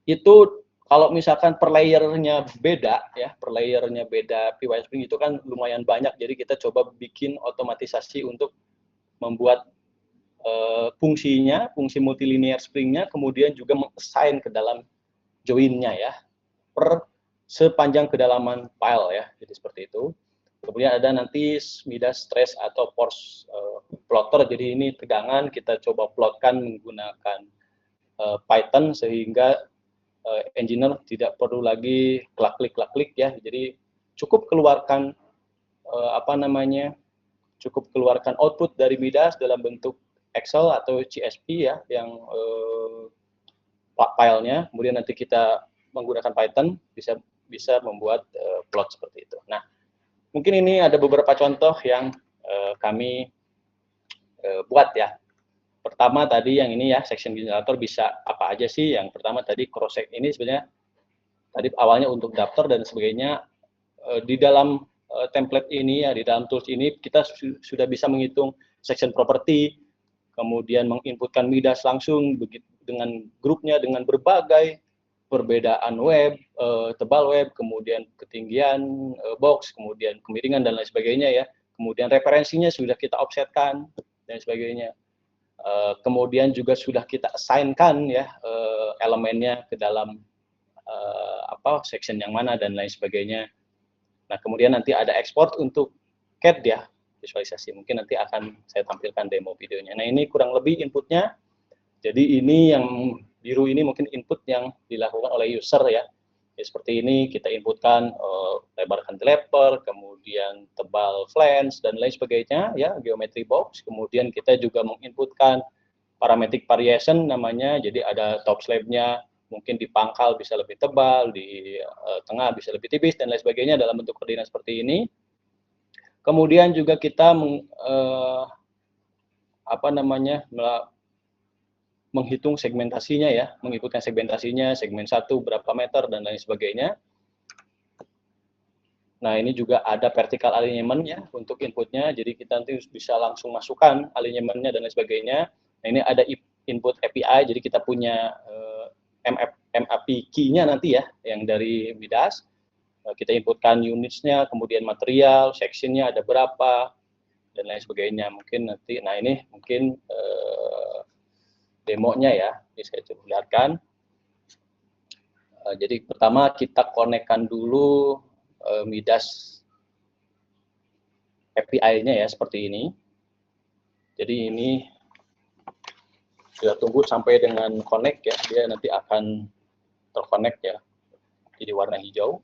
itu kalau misalkan per layernya beda ya, per layernya beda PY spring itu kan lumayan banyak. Jadi kita coba bikin otomatisasi untuk membuat fungsi multilinear springnya, kemudian juga meng-assign ke dalam join-nya ya, per sepanjang kedalaman file ya. Jadi seperti itu. Kemudian ada nanti Midas stress atau force plotter. Jadi ini tegangan kita coba plotkan menggunakan Python sehingga engineer tidak perlu lagi klik ya. Jadi cukup keluarkan cukup keluarkan output dari Midas dalam bentuk Excel atau CSV ya, yang filenya. Kemudian nanti kita menggunakan Python bisa membuat plot seperti itu. Nah, mungkin ini ada beberapa contoh yang kami buat ya. Pertama tadi yang ini ya, section generator bisa apa aja sih? Yang pertama tadi cross section ini sebenarnya tadi awalnya untuk daftar dan sebagainya. Di dalam template ini ya, di dalam tools ini kita sudah bisa menghitung section property, kemudian menginputkan Midas langsung dengan grupnya dengan berbagai perbedaan web, tebal web, kemudian ketinggian box, kemudian kemiringan dan lain sebagainya ya. Kemudian referensinya sudah kita offsetkan dan sebagainya. Kemudian juga sudah kita assign-kan ya elemennya ke dalam section yang mana dan lain sebagainya. Nah, kemudian nanti ada export untuk CAD ya, visualisasi. Mungkin nanti akan saya tampilkan demo videonya. Nah, ini kurang lebih inputnya. Jadi ini yang biru ini mungkin input yang dilakukan oleh user ya. Ya, seperti ini kita inputkan lebar cantilever, kemudian tebal flange dan lain sebagainya ya, geometry box. Kemudian kita juga menginputkan parametric variation namanya, jadi ada top slab-nya mungkin di pangkal bisa lebih tebal, di tengah bisa lebih tipis dan lain sebagainya dalam bentuk koordinat seperti ini. Kemudian juga kita menghitung segmentasinya ya, menginputkan segmentasinya, segmen 1 berapa meter dan lain sebagainya. Nah, ini juga ada vertical alignment ya untuk inputnya, jadi kita nanti bisa langsung masukkan alignment-nya dan lain sebagainya. Nah, ini ada input API, jadi kita punya MAP key-nya nanti ya, yang dari Midas. Kita inputkan units-nya, kemudian material, section-nya ada berapa, dan lain sebagainya. Mungkin nanti, nah ini mungkin demonya ya, ini saya coba lihatkan. Jadi pertama kita konekkan dulu Midas API-nya ya, seperti ini. Jadi ini kita tunggu sampai dengan connect ya, dia nanti akan terconnect ya, jadi warna hijau.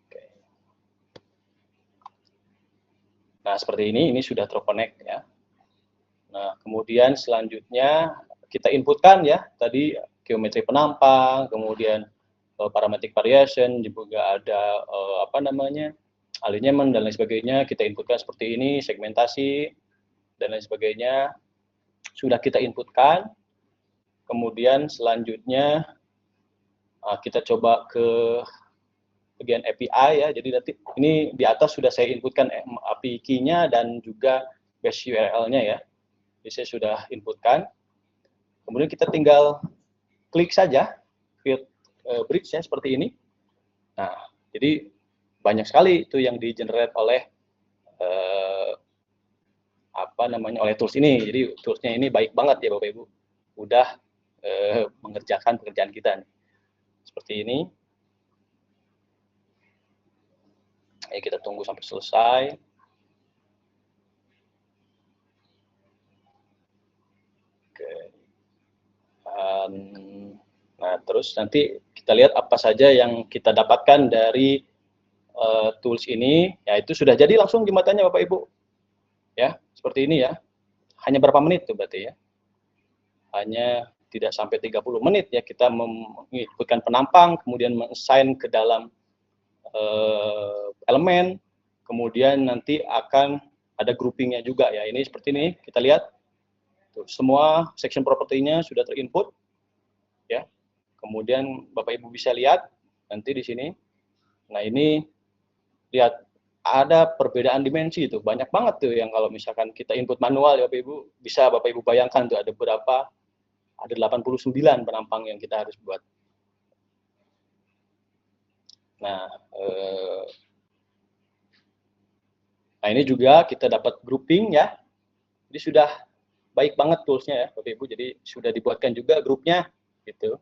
Oke. Nah, seperti ini sudah terconnect ya. Nah, kemudian selanjutnya kita inputkan ya, tadi geometri penampang, kemudian parametric variation, juga ada alignment dan lain sebagainya, kita inputkan seperti ini, segmentasi dan lain sebagainya sudah kita inputkan. Kemudian selanjutnya kita coba ke bagian API ya, jadi nanti ini di atas sudah saya inputkan API key-nya dan juga base URL-nya ya. Jadi saya sudah inputkan. Kemudian kita tinggal klik saja create bridge ya, seperti ini. Nah, jadi banyak sekali itu yang di-generate oleh oleh tools ini. Jadi toolsnya ini baik banget ya Bapak Ibu. Udah mengerjakan pekerjaan kita nih. Seperti ini. Ayo kita tunggu sampai selesai. Oke. Nah, terus nanti kita lihat apa saja yang kita dapatkan dari tools ini. Ya, itu sudah jadi langsung jembatannya Bapak Ibu. Ya, seperti ini ya. Hanya berapa menit tuh berarti ya? Hanya tidak sampai 30 menit ya, kita menginputkan penampang, kemudian men-assign ke dalam elemen, kemudian nanti akan ada groupingnya juga ya. Ini seperti ini, kita lihat tuh, semua section property-nya sudah terinput ya. Kemudian Bapak Ibu bisa lihat nanti di sini. Nah, ini lihat ada perbedaan dimensi itu, banyak banget tuh yang kalau misalkan kita input manual ya Bapak Ibu, bisa Bapak Ibu bayangkan tuh ada berapa, ada 89 penampang yang kita harus buat. Nah, ini juga kita dapat grouping ya. Jadi sudah baik banget toolsnya ya Bapak Ibu, jadi sudah dibuatkan juga grupnya gitu.